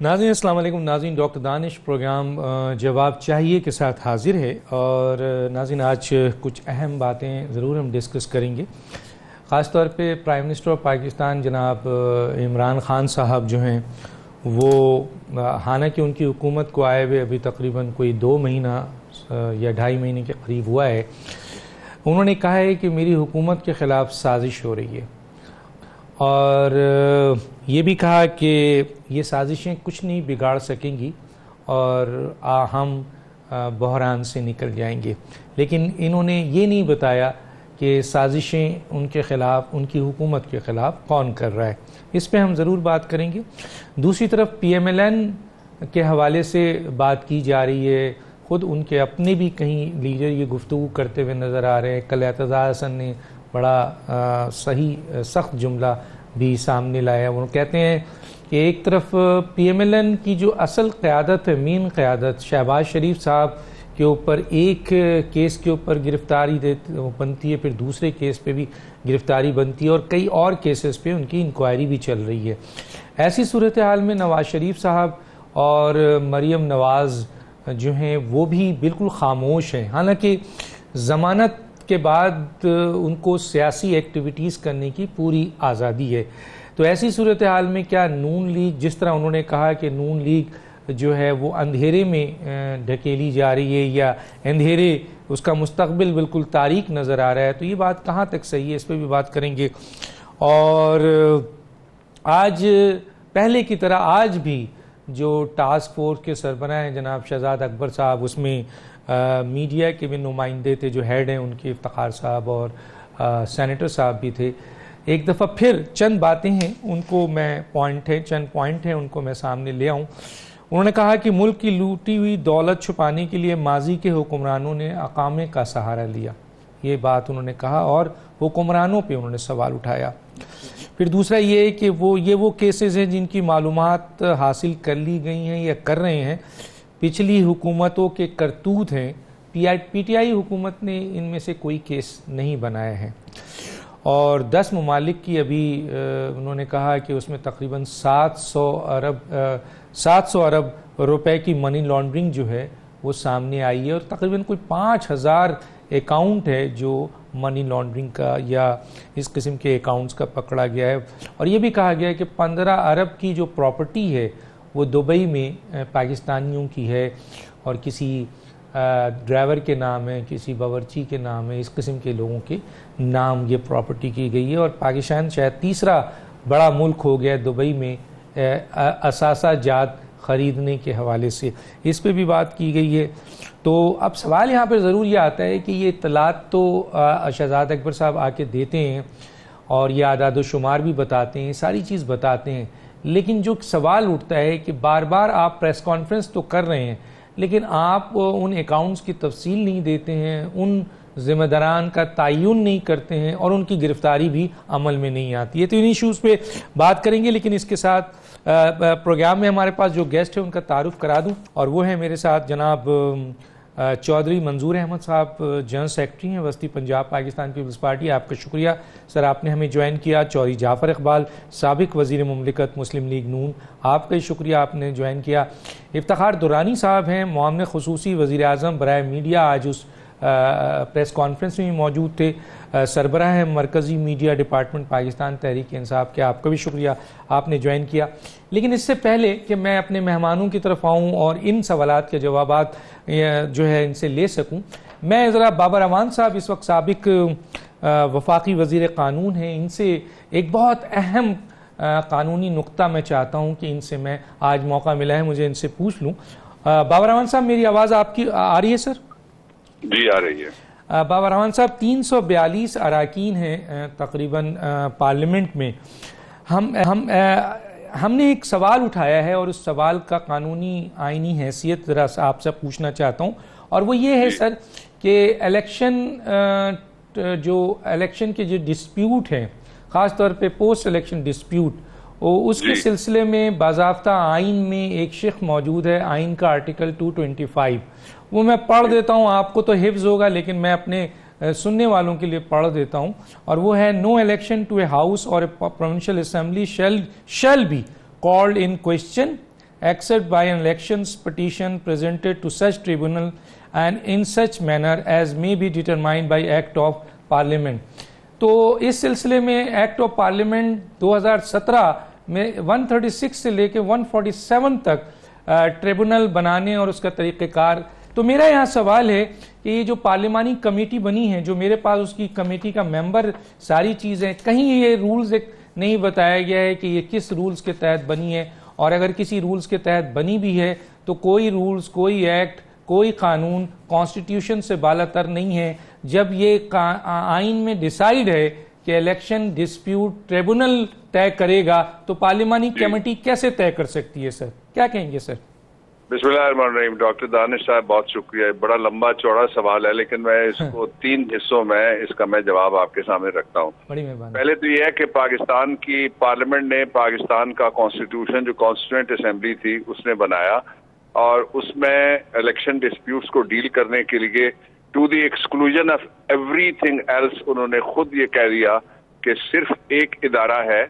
ناظرین السلام علیکم. ناظرین ڈاکٹر دانش پروگرام جواب چاہیے کے ساتھ حاضر ہے اور ناظرین آج کچھ اہم باتیں ضرور ہم ڈسکس کریں گے. خاص طور پہ پرائم منسٹر آف پاکستان جناب عمران خان صاحب جو ہیں وہ حالانکہ ان کی حکومت کو آئے ہوئے ابھی تقریباً کوئی 2 مہینہ یا 2.5 مہینے کے قریب ہوا ہے. انہوں نے کہا ہے کہ میری حکومت کے خلاف سازش ہو رہی ہے اور یہ بھی کہا کہ یہ سازشیں کچھ نہیں بگاڑ سکیں گی اور ہم بحران سے نکل جائیں گے. لیکن انہوں نے یہ نہیں بتایا کہ سازشیں ان کے خلاف، ان کی حکومت کے خلاف کون کر رہا ہے. اس پہ ہم ضرور بات کریں گے. دوسری طرف پی ایم ایل این کے حوالے سے بات کی جا رہی ہے. خود ان کے اپنے بھی کہیں لیڈر یہ گفتگو کرتے ہوئے نظر آ رہے ہیں. کل اعتزاز حسن نے بڑا سخت جملہ بھی سامنے لایا. وہ کہتے ہیں کہ ایک طرف پی ایم ایل این کی جو اصل قیادت ہے، مین قیادت، شہباز شریف صاحب کے اوپر ایک کیس کے اوپر گرفتاری بنتی ہے، پھر دوسرے کیس پہ بھی گرفتاری بنتی ہے اور کئی اور کیسز پہ ان کی انکوائری بھی چل رہی ہے. ایسی صورتحال میں نواز شریف صاحب اور مریم نواز جو ہیں وہ بھی بالکل خاموش ہیں. حالانکہ ضمانت کے بعد ان کو سیاسی ایکٹیویٹیز کرنے کی پوری آزادی ہے. تو ایسی صورتحال میں کیا نون لیگ، جس طرح انہوں نے کہا کہ نون لیگ جو ہے وہ اندھیرے میں ڈھکیلی جا رہی ہے یا اندھیرے اس کا مستقبل بالکل تاریک نظر آ رہا ہے، تو یہ بات کہاں تک صحیح ہے، اس پہ بھی بات کریں گے. اور آج پہلے کی طرح آج بھی جو ٹاسک فورس کے سربراہ ہیں جناب شہزاد اکبر صاحب، اس میں میڈیا کے بھی نمائندے تھے، جو ہیڈ ہیں ان کے افتخار صاحب اور سینیٹر صاحب بھی تھے. ایک دفعہ پھر چند باتیں ہیں ان کو میں چند پوائنٹ ہیں ان کو میں سامنے لے آؤں. انہوں نے کہا کہ ملک کی لوٹی ہوئی دولت چھپانے کے لیے ماضی کے حکمرانوں نے اقامے کا سہارا لیا. یہ بات انہوں نے کہا اور حکمرانوں پہ انہوں نے سوال اٹھایا. پھر دوسرا یہ ہے کہ وہ کیسز ہیں جن کی معلومات حاصل کر لی گئی ہیں یا کر رہے ہیں، پچھلی حکومتوں کے کرتوت ہیں. پی ٹی آئی حکومت نے ان میں سے کوئی کیس نہیں بنایا ہے. اور 10 ممالک کی ابھی انہوں نے کہا کہ اس میں تقریباً 700 ارب روپے کی منی لانڈرنگ جو ہے وہ سامنے آئی ہے اور تقریباً کوئی 5000 اکاؤنٹ ہے جو منی لانڈرنگ کا یا اس قسم کے اکاؤنٹس کا پکڑا گیا ہے. اور یہ بھی کہا گیا ہے کہ 15 ارب کی جو پراپرٹی ہے وہ دبئی میں پاکستانیوں کی ہے اور کسی ڈرائیور کے نام ہے، کسی باورچی کے نام ہے، اس قسم کے لوگوں کے نام یہ پراپرٹی کی گئی ہے. اور پاکستان شاید تیسرا بڑا ملک ہو گیا دبئی میں اثاثہ جات خریدنے کے حوالے سے. اس پہ بھی بات کی گئی ہے. تو اب سوال یہاں پہ ضرور یہ آتا ہے کہ یہ اطلاعات تو شہزاد اکبر صاحب آ کے دیتے ہیں اور یہ اعداد و شمار بھی بتاتے ہیں، ساری چیز بتاتے ہیں، لیکن جو سوال اٹھتا ہے کہ بار بار آپ پریس کانفرنس تو کر رہے ہیں لیکن آپ ان اکاؤنٹس کی تفصیل نہیں دیتے ہیں، ان ذمہ داران کا تعین نہیں کرتے ہیں اور ان کی گرفتاری بھی عمل میں نہیں آتی ہے. تو ان ایشوز پہ بات کریں گے. لیکن اس کے ساتھ پروگرام میں ہمارے پاس جو گیسٹ ہے ان کا تعارف کرا دوں، اور وہ ہے میرے ساتھ جناب چودھری منظور احمد صاحب، جنرل سیکرٹری ہیں وسطی پنجاب پاکستان پیپلز پارٹی. آپ کا شکریہ سر، آپ نے ہمیں جوائن کیا. چودھری جعفر اقبال، سابق وزیر مملکت مسلم لیگ نون، آپ کا شکریہ، آپ نے جوائن کیا. افتخار درانی صاحب ہیں، معاون خصوصی وزیر اعظم برائے میڈیا، آج اس پریس کانفرنس میں موجود تھے. سربراہ ہیں مرکزی میڈیا ڈپارٹمنٹ پاکستان تحریک انصاف کے، آپ کا بھی شکریہ، آپ نے جوائن کیا. لیکن اس سے پہلے کہ میں اپنے مہمانوں کی طرف آؤں اور ان سوالات کے جوابات جو ہے ان سے لے سکوں، میں ذرا بابر امان صاحب اس وقت سابق وفاقی وزیر قانون ہیں، ان سے ایک بہت اہم قانونی نقطہ میں چاہتا ہوں کہ ان سے میں آج موقع ملا ہے مجھے ان سے پوچھ لوں. بابر امان صاحب، میری آواز آپ کی آ رہی ہے سر؟ جی آ رہی ہے. بابر امان صاحب، 342 اراکین ہیں تقریباً پارلیمنٹ میں. ہم نے ایک سوال اٹھایا ہے اور اس سوال کا قانونی آئینی حیثیت ذرا آپ سے پوچھنا چاہتا ہوں، اور وہ یہ ہے سر کہ الیکشن کے جو ڈسپیوٹ ہیں، خاص طور پہ پوسٹ الیکشن ڈسپیوٹ، اس کے سلسلے میں باضابطہ آئین میں ایک شق موجود ہے، آئین کا آرٹیکل 225. وہ میں پڑھ دیتا ہوں، آپ کو تو حفظ ہوگا لیکن میں اپنے سننے والوں کے لیے پڑھ دیتا ہوں، اور وہ ہے: no election to a house اور a provincial assembly shall be called in question except by an elections petition presented to such tribunal and in such manner as may be determined by Act of Parliament. تو اس سلسلے میں act of parliament 2017 میں 136 سے لے کے 147 تک tribunal بنانے اور اس کا طریقہ کار. تو میرا یہاں سوال ہے کہ یہ جو پارلیمانی کمیٹی بنی ہے، جو میرے پاس اس کی کمیٹی کا ممبر ساری چیزیں، کہیں یہ رولز نہیں بتایا گیا ہے کہ یہ کس رولز کے تحت بنی ہے، اور اگر کسی رولز کے تحت بنی بھی ہے تو کوئی رولز، کوئی ایکٹ، کوئی قانون کانسٹیٹیوشن سے بالا تر نہیں ہے. جب یہ آئین میں ڈیسائیڈ ہے کہ الیکشن ڈسپیوٹ ٹریبونل طے کرے گا تو پارلیمانی کمیٹی کیسے طے کر سکتی ہے؟ سر کیا کہیں گے؟ سر بسم اللہ الرحمن الرحیم. ڈاکٹر دانش صاحب بہت شکریہ. بڑا لمبا چوڑا سوال ہے لیکن میں اس کو 3 حصوں میں اس کا میں جواب آپ کے سامنے رکھتا ہوں. بڑی مہربانی. پہلے تو یہ ہے کہ پاکستان کی پارلیمنٹ نے پاکستان کا کانسٹیٹیوشن جو کانسٹیٹوئنٹ اسمبلی تھی اس نے بنایا، اور اس میں الیکشن ڈسپیوٹس کو ڈیل کرنے کے لیے to the exclusion of everything else انہوں نے خود یہ کہہ دیا کہ صرف ایک ادارہ ہے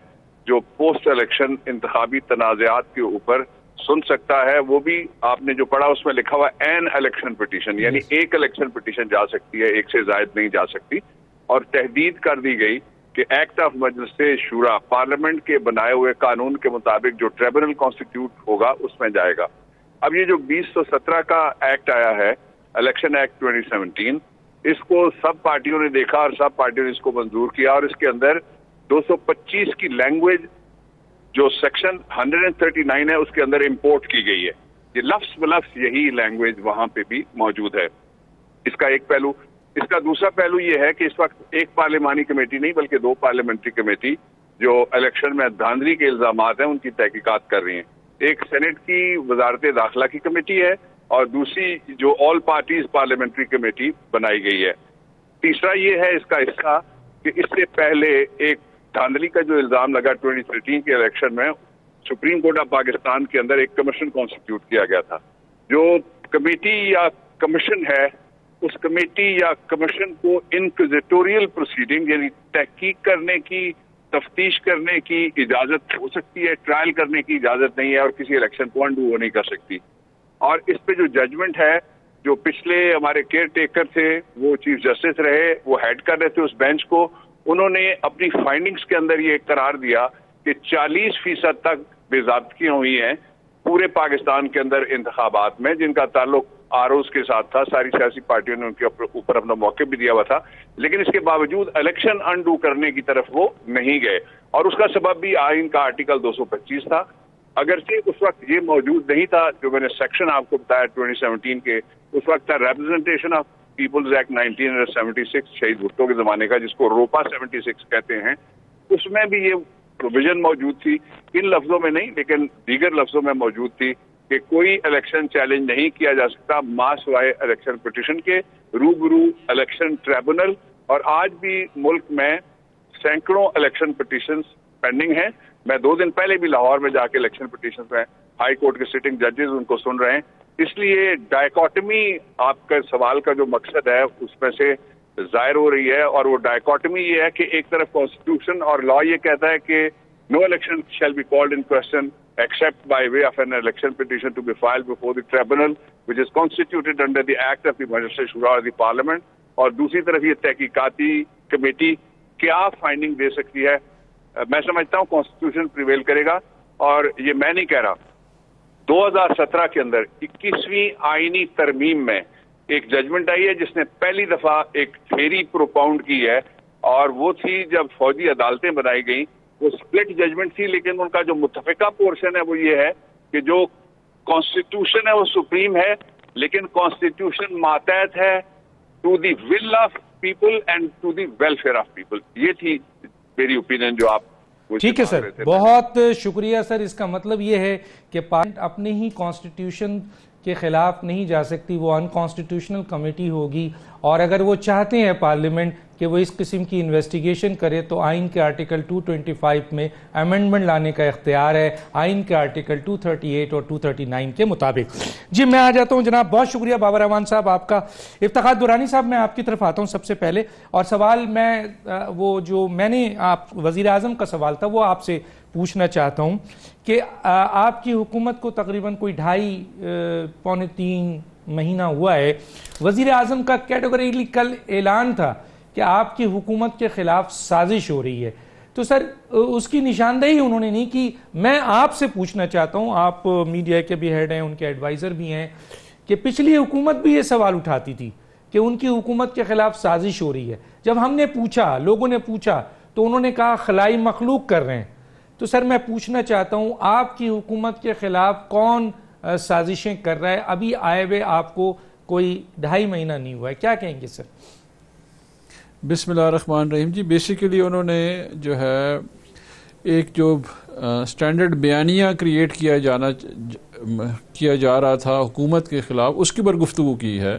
جو پوسٹ الیکشن انتخابی تنازعات کے اوپر سن سکتا ہے. وہ بھی آپ نے جو پڑھا اس میں لکھا ہوا این الیکشن پٹیشن، یعنی ایک الیکشن پٹیشن جا سکتی ہے، ایک سے زائد نہیں جا سکتی. اور تحدید کر دی گئی کہ ایکٹ آف مجلس شورا پارلیمنٹ کے بنائے ہوئے قانون کے مطابق جو ٹریبونل کانسٹیٹیوٹ ہوگا اس میں جائے گا. اب یہ جو 2017 کا ایکٹ آیا ہے، الیکشن ایکٹ 2017، اس کو سب پارٹیوں نے دیکھا اور سب پارٹیوں نے اس کو منظور کیا، اور اس کے اندر 225 کی لینگویج جو سیکشن 139 ہے اس کے اندر امپورٹ کی گئی ہے. یہ لفظ بلفظ یہی لینگویج وہاں پہ بھی موجود ہے. اس کا ایک پہلو. اس کا دوسرا پہلو یہ ہے کہ اس وقت ایک پارلیمانی کمیٹی نہیں بلکہ 2 پارلیمنٹری کمیٹی جو الیکشن میں دھاندلی کے الزامات ہیں ان کی تحقیقات کر رہی ہیں. ایک سینٹ کی وزارت داخلہ کی کمیٹی ہے اور دوسری جو آل پارٹیز پارلیمنٹری کمیٹی بنائی گئی ہے. تیسرا یہ ہے اس کا حصہ کہ اس سے پہلے ایک دھاندلی کا جو الزام لگا 2013 کے الیکشن میں، سپریم کورٹ آف پاکستان کے اندر ایک کمیشن کانسٹیٹیوٹ کیا گیا تھا. جو کمیٹی یا کمیشن ہے، اس کمیٹی یا کمیشن کو انکوزیٹوریل پروسیڈنگ یعنی تحقیق کرنے کی، تفتیش کرنے کی اجازت ہو سکتی ہے، ٹرائل کرنے کی اجازت نہیں ہے، اور کسی الیکشن کو انڈو وہ نہیں کر سکتی. اور اس پہ جو ججمنٹ ہے، جو پچھلے ہمارے کیئر ٹیکر تھے وہ چیف جسٹس رہے، وہ ہیڈ کر رہے تھے اس بینچ کو، انہوں نے اپنی فائنڈنگز کے اندر یہ قرار دیا کہ 40% تک بے ضابطگیاں ہوئی ہیں پورے پاکستان کے اندر انتخابات میں، جن کا تعلق آروز کے ساتھ تھا. ساری سیاسی پارٹیوں نے ان کے اوپر اپنا موقع بھی دیا ہوا تھا، لیکن اس کے باوجود الیکشن انڈو کرنے کی طرف وہ نہیں گئے. اور اس کا سبب بھی آئین کا آرٹیکل 225 تھا. اگرچہ اس وقت یہ موجود نہیں تھا جو میں نے سیکشن آپ کو بتایا 2017 کے، اس وقت تھا ریپرزنٹیشن آف پیپلز ایکٹ 1976 شہید بھٹو کے زمانے کا، جس کو روپا 76 کہتے ہیں. اس میں بھی یہ پروویژن موجود تھی، ان لفظوں میں نہیں لیکن دیگر لفظوں میں موجود تھی کہ کوئی الیکشن چیلنج نہیں کیا جا سکتا ماں سوائے الیکشن پٹیشن کے، روبرو الیکشن ٹریبونل. اور آج بھی ملک میں سینکڑوں الیکشن پٹیشنز پینڈنگ ہیں. میں 2 دن پہلے بھی لاہور میں جا کے الیکشن پٹیشنز میں ہائی کورٹ کے سٹنگ ججز ان کو سن رہے ہیں. اس لیے ڈائیکاٹمی آپ کا سوال کا جو مقصد ہے اس میں سے ظاہر ہو رہی ہے، اور وہ ڈائیکاٹمی یہ ہے کہ ایک طرف کانسٹیٹیوشن اور لا یہ کہتا ہے کہ no election shall be called in question except by way of an election petition to be filed before the tribunal which is constituted under the act of the Majlis Shura of the Parliament. اور دوسری طرف یہ تحقیقاتی committee کیا finding they سکتی ہے؟ میں سمجھتا ہوں کانسٹیٹیوشن پریویل کرے گا، اور یہ میں نہیں کہہ رہا. 2017 کے اندر 21ویں آئینی ترمیم میں ایک ججمنٹ آئی ہے جس نے پہلی دفعہ ایک تھیوری پروپاؤنڈ کی ہے، اور وہ تھی جب فوجی عدالتیں بنائی گئیں. وہ سپلٹ ججمنٹ تھی، لیکن ان کا جو متفقہ پورشن ہے وہ یہ ہے کہ جو کانسٹیٹیوشن ہے وہ سپریم ہے، لیکن کانسٹیٹیوشن ماتحت ہے to the will of people and to the welfare of people. یہ تھی میری اوپینین جو آپ. ٹھیک ہے سر، بہت شکریہ سر. اس کا مطلب یہ ہے کہ پارلیمنٹ اپنے ہی کانسٹیٹیوشن کے خلاف نہیں جا سکتی، وہ ان کانسٹیٹیوشنل کمیٹی ہوگی، اور اگر وہ چاہتے ہیں پارلیمنٹ کہ وہ اس قسم کی انویسٹیگیشن کرے تو آئین کے آرٹیکل 225 میں امینڈمنٹ لانے کا اختیار ہے، آئین کے آرٹیکل 238 اور 239 کے مطابق۔ جی میں آ جاتا ہوں جناب، بہت شکریہ بابر امان صاحب آپ کا۔ افتخار درانی صاحب میں آپ کی طرف آتا ہوں سب سے پہلے، اور سوال میں نے آپ وزیر اعظم کا سوال تھا وہ آپ سے پوچھنا چاہتا ہوں کہ آپ کی حکومت کو تقریباً کوئی 2.5-3 مہینہ ہوا ہے، وزیر اعظم کا کیٹیگوریکلی کل اعلان تھا کہ آپ کی حکومت کے خلاف سازش ہو رہی ہے، تو سر اس کی نشاندہی انہوں نے نہیں کی۔ میں آپ سے پوچھنا چاہتا ہوں، آپ میڈیا کے بھی ہیڈ ہیں، ان کے ایڈوائزر بھی ہیں، کہ پچھلی حکومت بھی یہ سوال اٹھاتی تھی کہ ان کی حکومت کے خلاف سازش ہو رہی ہے۔ جب ہم نے پوچھا، لوگوں نے پوچھا، تو انہوں نے کہا خلائی مخلوق کر رہے ہیں۔ تو سر میں پوچھنا چاہتا ہوں آپ کی حکومت کے خلاف کون سازشیں کر رہا ہے؟ ابھی آئے ہوئے آپ کو کوئی 2.5 مہینہ نہیں ہوا ہے، کیا کہیں گے سر؟ بسم اللہ الرحمن الرحیم۔ جی بیسیکلی انہوں نے جو ہے ایک جو سٹینڈرڈ بیانیہ کریٹ کیا جا رہا تھا حکومت کے خلاف، اس کے اوپر گفتگو کی ہے۔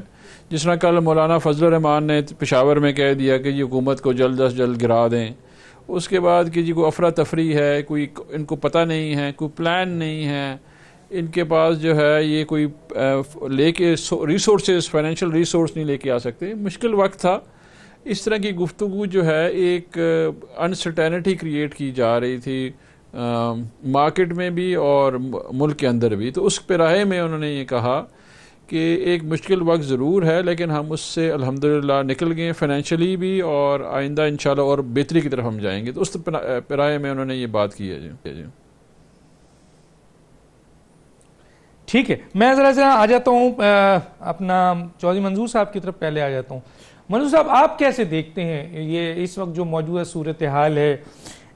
جس طرح کل مولانا فضل الرحمان نے پشاور میں کہہ دیا کہ یہ حکومت کو جلد از جلد گرا دیں، اس کے بعد کہ جی کوئی افراتفری ہے، کوئی ان کو پتہ نہیں ہے، کوئی پلان نہیں ہے ان کے پاس، جو ہے یہ کوئی لے کے ریسورسز، فائنینشیل ریسورس نہیں لے کے آ سکتے، مشکل وقت تھا۔ اس طرح کی گفتگو جو ہے ایک انسرٹینٹی کریٹ کی جا رہی تھی مارکیٹ میں بھی اور ملک کے اندر بھی، تو اس پیراہے میں انہوں نے یہ کہا کہ ایک مشکل وقت ضرور ہے لیکن ہم اس سے الحمدللہ نکل گئے فائنینشلی بھی، اور آئندہ انشاءاللہ اور بہتری کی طرف ہم جائیں گے۔ تو اس پیراہے میں انہوں نے یہ بات کی ہے۔ جی ٹھیک ہے، میں ذرا آ جاتا ہوں اپنا چودھری منظور صاحب کی طرف پہلے آ جاتا ہوں۔ منظور صاحب آپ کیسے دیکھتے ہیں یہ اس وقت جو موجودہ صورتحال ہے؟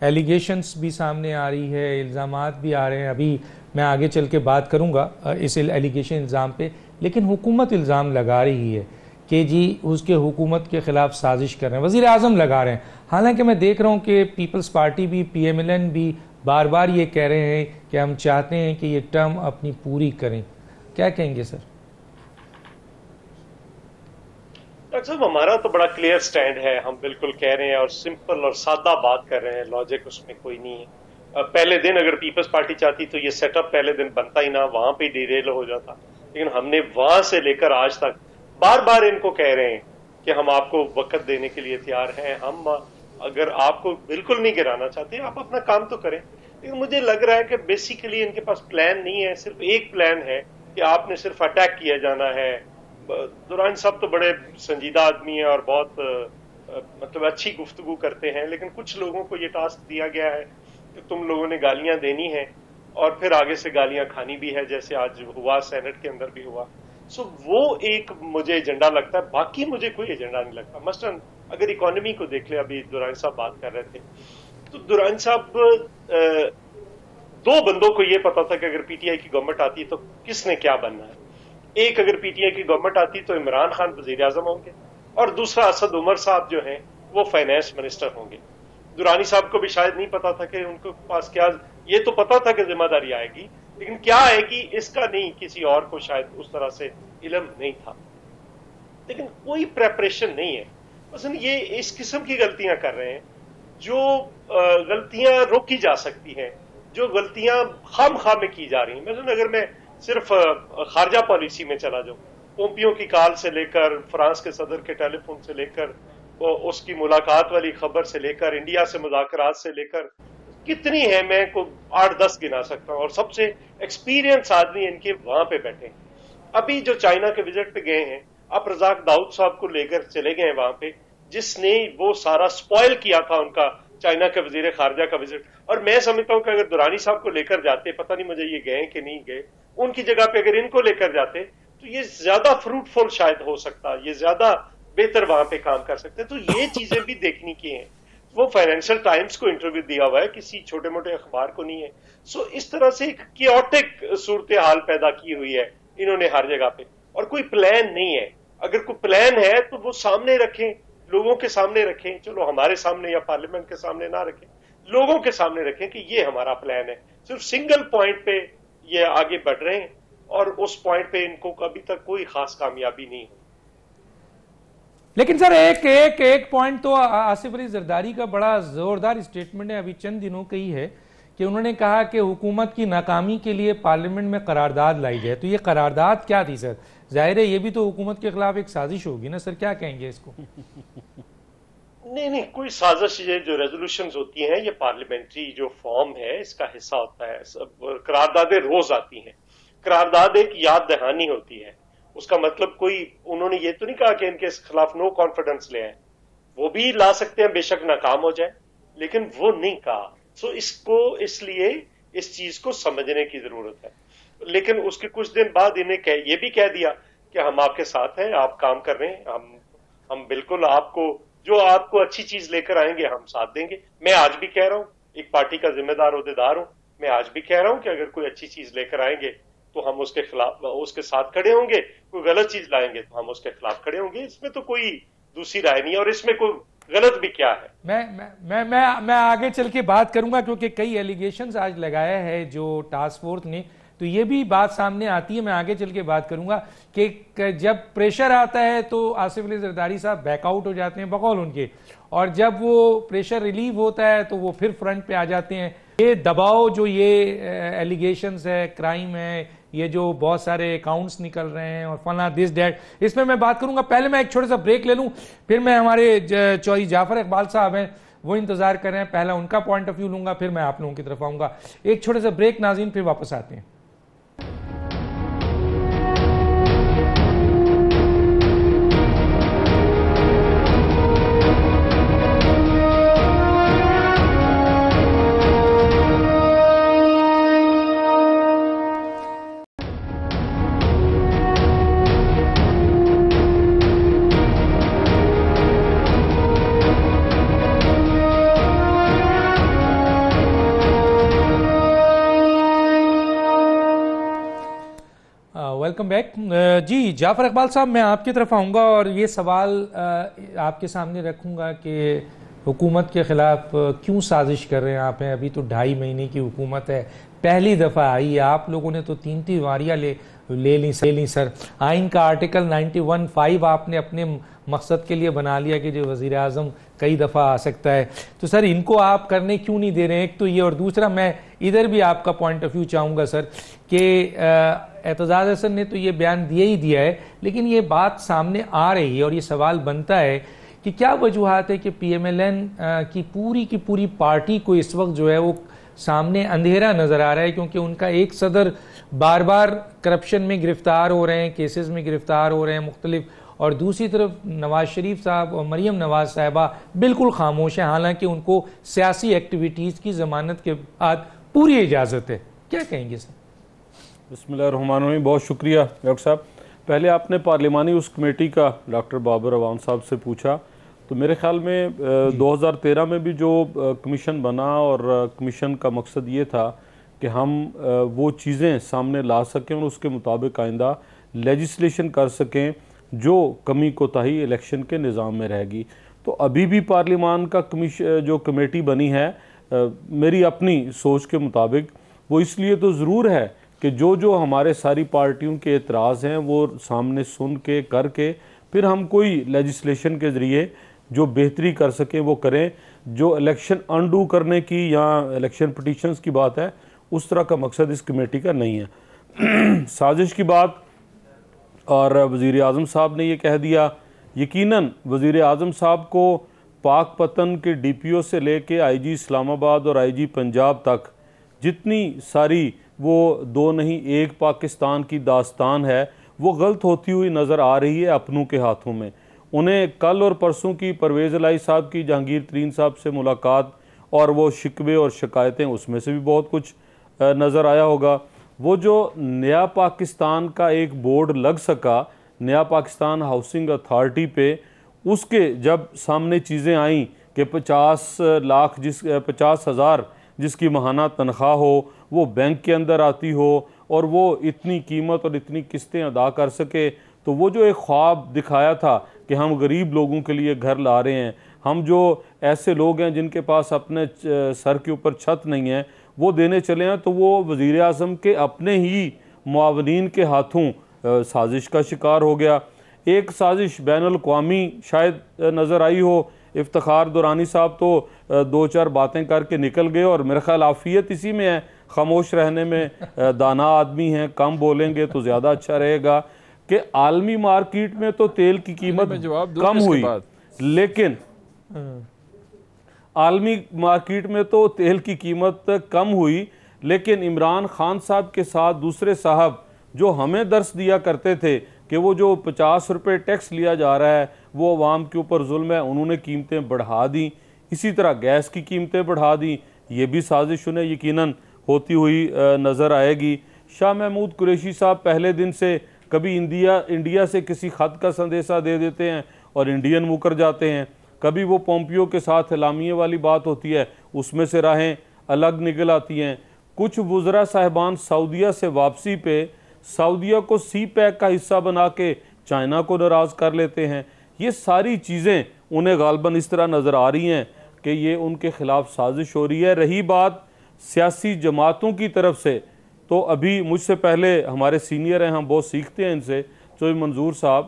ایلیگیشنز بھی سامنے آ رہی ہے، الزامات بھی آ رہے ہیں، ابھی میں آگے چل کے بات کروں گا اس ایلیگیشن الزام پہ، لیکن حکومت الزام لگا رہی ہے کہ جی اس کے حکومت کے خلاف سازش کر رہے ہیں، وزیر اعظم لگا رہے ہیں۔ حالانکہ میں دیکھ رہا ہوں کہ پیپلز پارٹی بھی، پی ایم ایل این بھی بار بار یہ کہہ رہے ہیں کہ ہم چاہتے ہیں کہ یہ ٹرم اپنی پوری کریں، کیا کہیں گے سر؟ ڈاکٹر صاحب ہمارا تو بڑا کلیئر سٹینڈ ہے، ہم بالکل کہہ رہے ہیں اور سمپل اور سادہ بات کر رہے ہیں، لاجک اس میں کوئی نہیں ہے۔ پہلے دن اگر پیپلز پارٹی چاہتی تو یہ سیٹ اپ پہلے دن بنتا ہی نہ، وہاں پہ ڈیریل ہو جاتا، لیکن ہم نے وہاں سے لے کر آج تک بار بار ان کو کہہ رہے ہیں کہ ہم آپ کو وقت دینے کے لیے تیار ہیں، ہم اگر آپ کو بالکل نہیں گرانا چاہتے آپ اپنا کام تو کریں، لیکن مجھے لگ رہا ہے کہ بیسیکلی ان کے پاس پلان نہیں ہے، صرف ایک پلان ہے کہ آپ نے صرف اٹیک کیا جانا ہے۔ درانی صاحب تو بڑے سنجیدہ آدمی ہیں اور بہت مطلب اچھی گفتگو کرتے ہیں، لیکن کچھ لوگوں کو یہ ٹاسک دیا گیا ہے کہ تم لوگوں نے گالیاں دینی ہیں اور پھر آگے سے گالیاں کھانی بھی ہے، جیسے آج ہوا سینٹ کے اندر بھی ہوا۔ سو وہ ایک مجھے ایجنڈا لگتا ہے، باقی مجھے کوئی ایجنڈا نہیں لگتا۔ مثلاً اگر اکانومی کو دیکھ لیں، ابھی درانی صاحب بات کر رہے تھے، تو درانی صاحب دو بندوں کو یہ پتا تھا کہ اگر پی ٹی آئی کی گورنمنٹ آتی تو کس نے کیا بننا ہے۔ ایک اگر پی ٹی آئی کی گورنمنٹ آتی تو عمران خان وزیر اعظم ہوں گے، اور دوسرا اسد عمر صاحب جو ہیں وہ فائنانس منسٹر ہوں گے۔ درانی صاحب کو بھی شاید نہیں پتا تھا کہ ان کے پاس کیا، یہ تو پتا تھا کہ ذمہ داری آئے گی، لیکن کیا آئے گی اس کا نہیں، کسی اور کو شاید اس طرح سے علم نہیں تھا، لیکن کوئی پریپریشن نہیں ہے۔ مثلا یہ اس قسم کی غلطیاں کر رہے ہیں جو غلطیاں روکی جا سکتی ہیں، جو غلطیاں خام خواہ میں کی جا رہی ہیں۔ مثلا اگر میں صرف خارجہ پالیسی میں چلا جاؤں، پومپیو کی کال سے لے کر، فرانس کے صدر کے ٹیلی فون سے لے کر، اس کی ملاقات والی خبر سے لے کر، انڈیا سے مذاکرات سے لے کر، کتنی ہیں، میں کو 8-10 گنا سکتا ہوں، اور سب سے ایکسپیرینس آدمی ان کے وہاں پہ بیٹھے ہیں۔ ابھی جو چائنا کے وزٹ پہ گئے ہیں، آپ رزاق داؤد صاحب کو لے کر چلے گئے ہیں وہاں پہ، جس نے وہ سارا سپوائل کیا تھا ان کا چائنا کے وزیر خارجہ کا وزٹ۔ اور میں سمجھتا ہوں کہ اگر درانی صاحب کو لے کر جاتے، پتہ نہیں مجھے یہ گئے کہ نہیں گئے، ان کی جگہ پہ اگر ان کو لے کر جاتے تو یہ زیادہ فروٹفل شاید ہو سکتا، یہ زیادہ بہتر وہاں پہ کام کر سکتے۔ تو یہ چیزیں بھی دیکھنی کی ہیں۔ وہ فائنینشیل ٹائمز کو انٹرویو دیا ہوا ہے، کسی چھوٹے موٹے اخبار کو نہیں ہے۔ سو اس طرح سے ایک کیوٹک صورتحال پیدا کی ہوئی ہے انہوں نے ہر جگہ پہ، اور کوئی پلان نہیں ہے۔ اگر کوئی پلان ہے تو وہ سامنے رکھیں، لوگوں کے سامنے رکھیں، چلو ہمارے سامنے یا پارلیمنٹ کے سامنے نہ رکھیں، لوگوں کے سامنے رکھیں کہ یہ ہمارا پلان ہے۔ صرف سنگل پوائنٹ پہ یہ آگے بڑھ رہے ہیں، اور اس پوائنٹ پہ ان کو ابھی تک کوئی خاص کامیابی نہیں ہوئی۔ لیکن سر ایک پوائنٹ تو آصف علی زرداری کا بڑا زوردار اسٹیٹمنٹ ہے ابھی چند دنوں کا ہی ہے کہ انہوں نے کہا کہ حکومت کی ناکامی کے لیے پارلیمنٹ میں قرارداد لائی جائے. تو یہ قرارداد کیا تھی سر؟ ظاہر ہے یہ بھی تو حکومت کے خلاف ایک سازش ہوگی نا سر, کیا کہیں گے اس کو؟ نہیں, کوئی سازش. یہ جو ریزولوشنز ہوتی ہیں یہ پارلیمنٹری جو فارم ہے اس کا حصہ ہوتا ہے. قراردادیں روز آتی ہیں. قرارداد ایک یاد دہانی ہوتی ہے. اس کا مطلب کوئی انہوں نے یہ تو نہیں کہا کہ ان کے خلاف نو کانفیڈنس لے آئے. وہ بھی لا سکتے ہیں, بے شک ناکام ہو جائے, لیکن وہ نہیں کہا. سو اس لیے اس چیز کو سمجھنے کی ضرورت ہے. لیکن اس کے کچھ دن بعد انہیں یہ بھی کہہ دیا کہ ہم آپ کے ساتھ ہیں, آپ کام کر رہے ہیں, ہم بالکل آپ کو اچھی چیز لے کر آئیں گے ہم ساتھ دیں گے. میں آج بھی کہہ رہا ہوں, ایک پارٹی کا ذمہ دار عہدیدار ہوں, میں آج بھی کہہ رہا ہوں کہ اگر کوئی اچھی چیز لے کر آئیں گے تو ہم اس کے خلاف اس کے ساتھ کھڑے ہوں گے, کوئی غلط چیز لائیں گے تو ہم اس کے خلاف کھڑے ہوں گے. اس میں تو کوئی دوسری رائے نہیں ہے, اور اس میں کوئی غلط بھی کیا ہے. میں آگے چل کے بات کروں گا کیونکہ کئی ایلیگیشنز آج لگایا ہے جو ٹاسک فورس نے, تو یہ بھی بات سامنے آتی ہے. میں آگے چل کے بات کروں گا کہ جب پریشر آتا ہے تو آصف علی زرداری صاحب بیک آؤٹ ہو جاتے ہیں بقول ان کے, اور جب وہ پریشر ریلیو ہوتا ہے تو وہ پھر فرنٹ پہ آ جاتے ہیں. یہ دباؤ جو یہ ایلیگیشنز ہے, کرائم ہے, یہ جو بہت سارے اکاؤنٹس نکل رہے ہیں اور فلاں دس ڈیٹ, اس میں بات کروں گا. پہلے میں ایک چھوٹا سا بریک لے لوں, پھر میں ہمارے چودھری جعفر اقبال صاحب ہیں وہ انتظار کر رہے ہیں, پہلا ان کا پوائنٹ آف ویو لوں گا, پھر میں آپ لوگوں کی طرف آؤں گا. ایک چھوٹا سا بریک ناظرین, پھر واپس آتے ہیں. Welcome back. جی جعفر اقبال صاحب, میں آپ کی طرف آؤں گا اور یہ سوال آپ کے سامنے رکھوں گا کہ حکومت کے خلاف کیوں سازش کر رہے ہیں آپ ہیں؟ ابھی تو 2.5 مہینے کی حکومت ہے, پہلی دفعہ آئی ہے, آپ لوگوں نے تو 3 واریاں لے لیں سر. آئین کا آرٹیکل 91(5) آپ نے اپنے مقصد کے لیے بنا لیا کہ جو وزیر اعظم کئی دفعہ آ سکتا ہے, تو سر ان کو آپ کرنے کیوں نہیں دے رہے ہیں؟ ایک تو یہ, اور دوسرا میں ادھر بھی آپ کا پوائنٹ آف ویو چاہوں گا سر کہ اعتزاز احسن نے تو یہ بیان دیا ہے, لیکن یہ بات سامنے آ رہی ہے اور یہ سوال بنتا ہے کہ کیا وجوہات ہے کہ پی ایم ایل این کی پوری پارٹی کو اس وقت جو ہے وہ سامنے اندھیرا نظر آ رہا ہے, کیونکہ ان کا ایک صدر بار بار کرپشن میں گرفتار ہو رہے ہیں, کیسز میں گرفتار ہو رہے ہیں مختلف, اور دوسری طرف نواز شریف صاحب اور مریم نواز صاحبہ بالکل خاموش ہیں, حالانکہ ان کو سیاسی ایکٹیویٹیز کی ضمانت کے بعد پوری اجازت ہے. کیا کہیں گے سر؟ بسم اللہ الرحمن الرحیم. بہت شکریہ ڈاکٹر صاحب. پہلے آپ نے پارلیمانی اس کمیٹی کا ڈاکٹر بابر عوان صاحب سے پوچھا, تو میرے خیال میں 2013 میں بھی جو کمیشن بنا, اور کمیشن کا مقصد یہ تھا کہ ہم وہ چیزیں سامنے لا سکیں اور اس کے مطابق آئندہ لیجسلیشن کر سکیں جو کمی کوتاہی الیکشن کے نظام میں رہے گی. تو ابھی بھی پارلیمان کا جو کمیٹی بنی ہے, میری اپنی سوچ کے مطابق وہ اس لیے تو ضرور ہے کہ جو ہمارے ساری پارٹیوں کے اعتراض ہیں وہ سامنے سن کے کر کے پھر ہم کوئی لیجسلیشن کے ذریعے جو بہتری کر سکیں وہ کریں. جو الیکشن انڈو کرنے کی یا الیکشن پٹیشنز کی بات ہے, اس طرح کا مقصد اس کمیٹی کا نہیں ہے. سازش کی بات, اور وزیر اعظم صاحب نے یہ کہہ دیا, یقیناً وزیر اعظم صاحب کو پاک پتن کے ڈی پی او سے لے کے آئی جی اسلام آباد اور آئی جی پنجاب تک جتنی ساری وہ 2 نہیں 1 پاکستان کی داستان ہے, وہ غلط ہوتی ہوئی نظر آ رہی ہے اپنوں کے ہاتھوں میں. انہیں کل اور پرسوں کی پرویز الہی صاحب کی جہانگیر ترین صاحب سے ملاقات اور وہ شکوے اور شکایتیں, اس میں سے بھی بہت کچھ نظر آیا ہوگا. وہ جو نیا پاکستان کا ایک بورڈ لگ سکا, نیا پاکستان ہاؤسنگ اتھارٹی پہ, اس کے جب سامنے چیزیں آئیں کہ 50,000 جس کی ماہانہ تنخواہ ہو, وہ بینک کے اندر آتی ہو اور وہ اتنی قیمت اور اتنی قسطیں ادا کر سکے, تو وہ جو ایک خواب دکھایا تھا کہ ہم غریب لوگوں کے لیے گھر لا رہے ہیں, ہم جو ایسے لوگ ہیں جن کے پاس اپنے سر کے اوپر چھت نہیں ہے وہ دینے چلے ہیں, تو وہ وزیر اعظم کے اپنے ہی معاونین کے ہاتھوں سازش کا شکار ہو گیا. ایک سازش بین الاقوامی شاید نظر آئی ہو. افتخار درانی صاحب تو دو چار باتیں کر کے نکل گئے اور میرا خیال عافیت اسی میں ہے, خاموش رہنے میں. دانا آدمی ہیں, کم بولیں گے تو زیادہ اچھا رہے گا. کہ عالمی مارکیٹ میں تو تیل کی قیمت کم ہوئی, لیکن عالمی مارکیٹ میں تو تیل کی قیمت کم ہوئی, لیکن عمران خان صاحب کے ساتھ دوسرے صاحب جو ہمیں درس دیا کرتے تھے کہ وہ جو 50 روپے ٹیکس لیا جا رہا ہے وہ عوام کے اوپر ظلم ہے, انہوں نے قیمتیں بڑھا دیں. اسی طرح گیس کی قیمتیں بڑھا دیں. یہ بھی سازش انہیں یقیناً ہوتی ہوئی نظر آئے گی. شاہ محمود قریشی صاحب پہلے دن سے کبھی انڈیا سے کسی خط کا سندیسہ دے دیتے ہیں اور انڈین مکر جاتے ہیں, کبھی وہ پومپیو کے ساتھ اعلامیے والی بات ہوتی ہے, اس میں سے راہیں الگ نکل آتی ہیں. کچھ وزراء صاحبان سعودیہ سے واپسی پہ سعودیہ کو سی پیک کا حصہ بنا کے چائنا کو ناراض کر لیتے ہیں. یہ ساری چیزیں انہیں غالباً اس طرح نظر آ رہی ہیں کہ یہ ان کے خلاف سازش ہو رہی ہے. رہی بات سیاسی جماعتوں کی طرف سے, تو ابھی مجھ سے پہلے ہمارے سینئر ہیں, ہم بہت سیکھتے ہیں ان سے, چوہے منظور صاحب,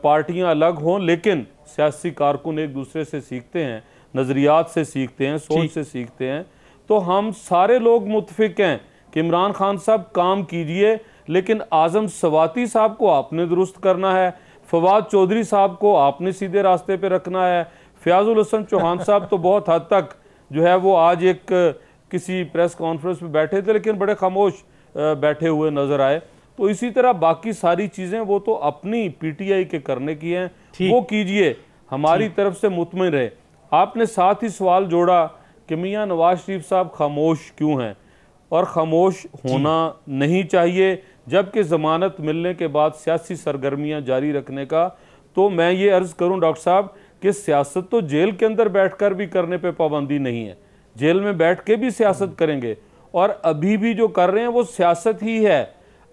پارٹیاں الگ ہوں لیکن سیاسی کارکن ایک دوسرے سے سیکھتے ہیں, نظریات سے سیکھتے ہیں, سوچ سے سیکھتے ہیں. تو ہم سارے لوگ متفق ہیں کہ عمران خان صاحب کام کیجئے, لیکن اعظم سواتی صاحب کو آپ نے درست کرنا ہے, فواد چودھری صاحب کو آپ نے سیدھے راستے پہ رکھنا ہے. فیاض الحسن چوہان صاحب تو بہت حد تک جو ہے وہ آج ایک کسی پریس کانفرنس میں بیٹھے تھے لیکن بڑے خاموش بیٹھے ہوئے نظر آئے. تو اسی طرح باقی ساری چیزیں وہ تو اپنی پی ٹی آئی کے کرنے کی ہیں, وہ کیجئے, ہماری طرف سے مطمئن رہے. آپ نے ساتھ ہی سوال جوڑا کہ میاں نواز شریف صاحب خاموش کیوں ہیں, اور خاموش ہونا نہیں چاہیے جبکہ ضمانت ملنے کے بعد سیاسی سرگرمیاں جاری رکھنے کا. تو میں یہ عرض کروں ڈاکٹر صاحب کہ سیاست تو جیل کے اندر بیٹھ کر بھی کرنے پہ پابندی نہیں ہے, جیل میں بیٹھ کے بھی سیاست کریں گے, اور ابھی بھی جو کر رہے ہیں وہ سیاست ہی ہے.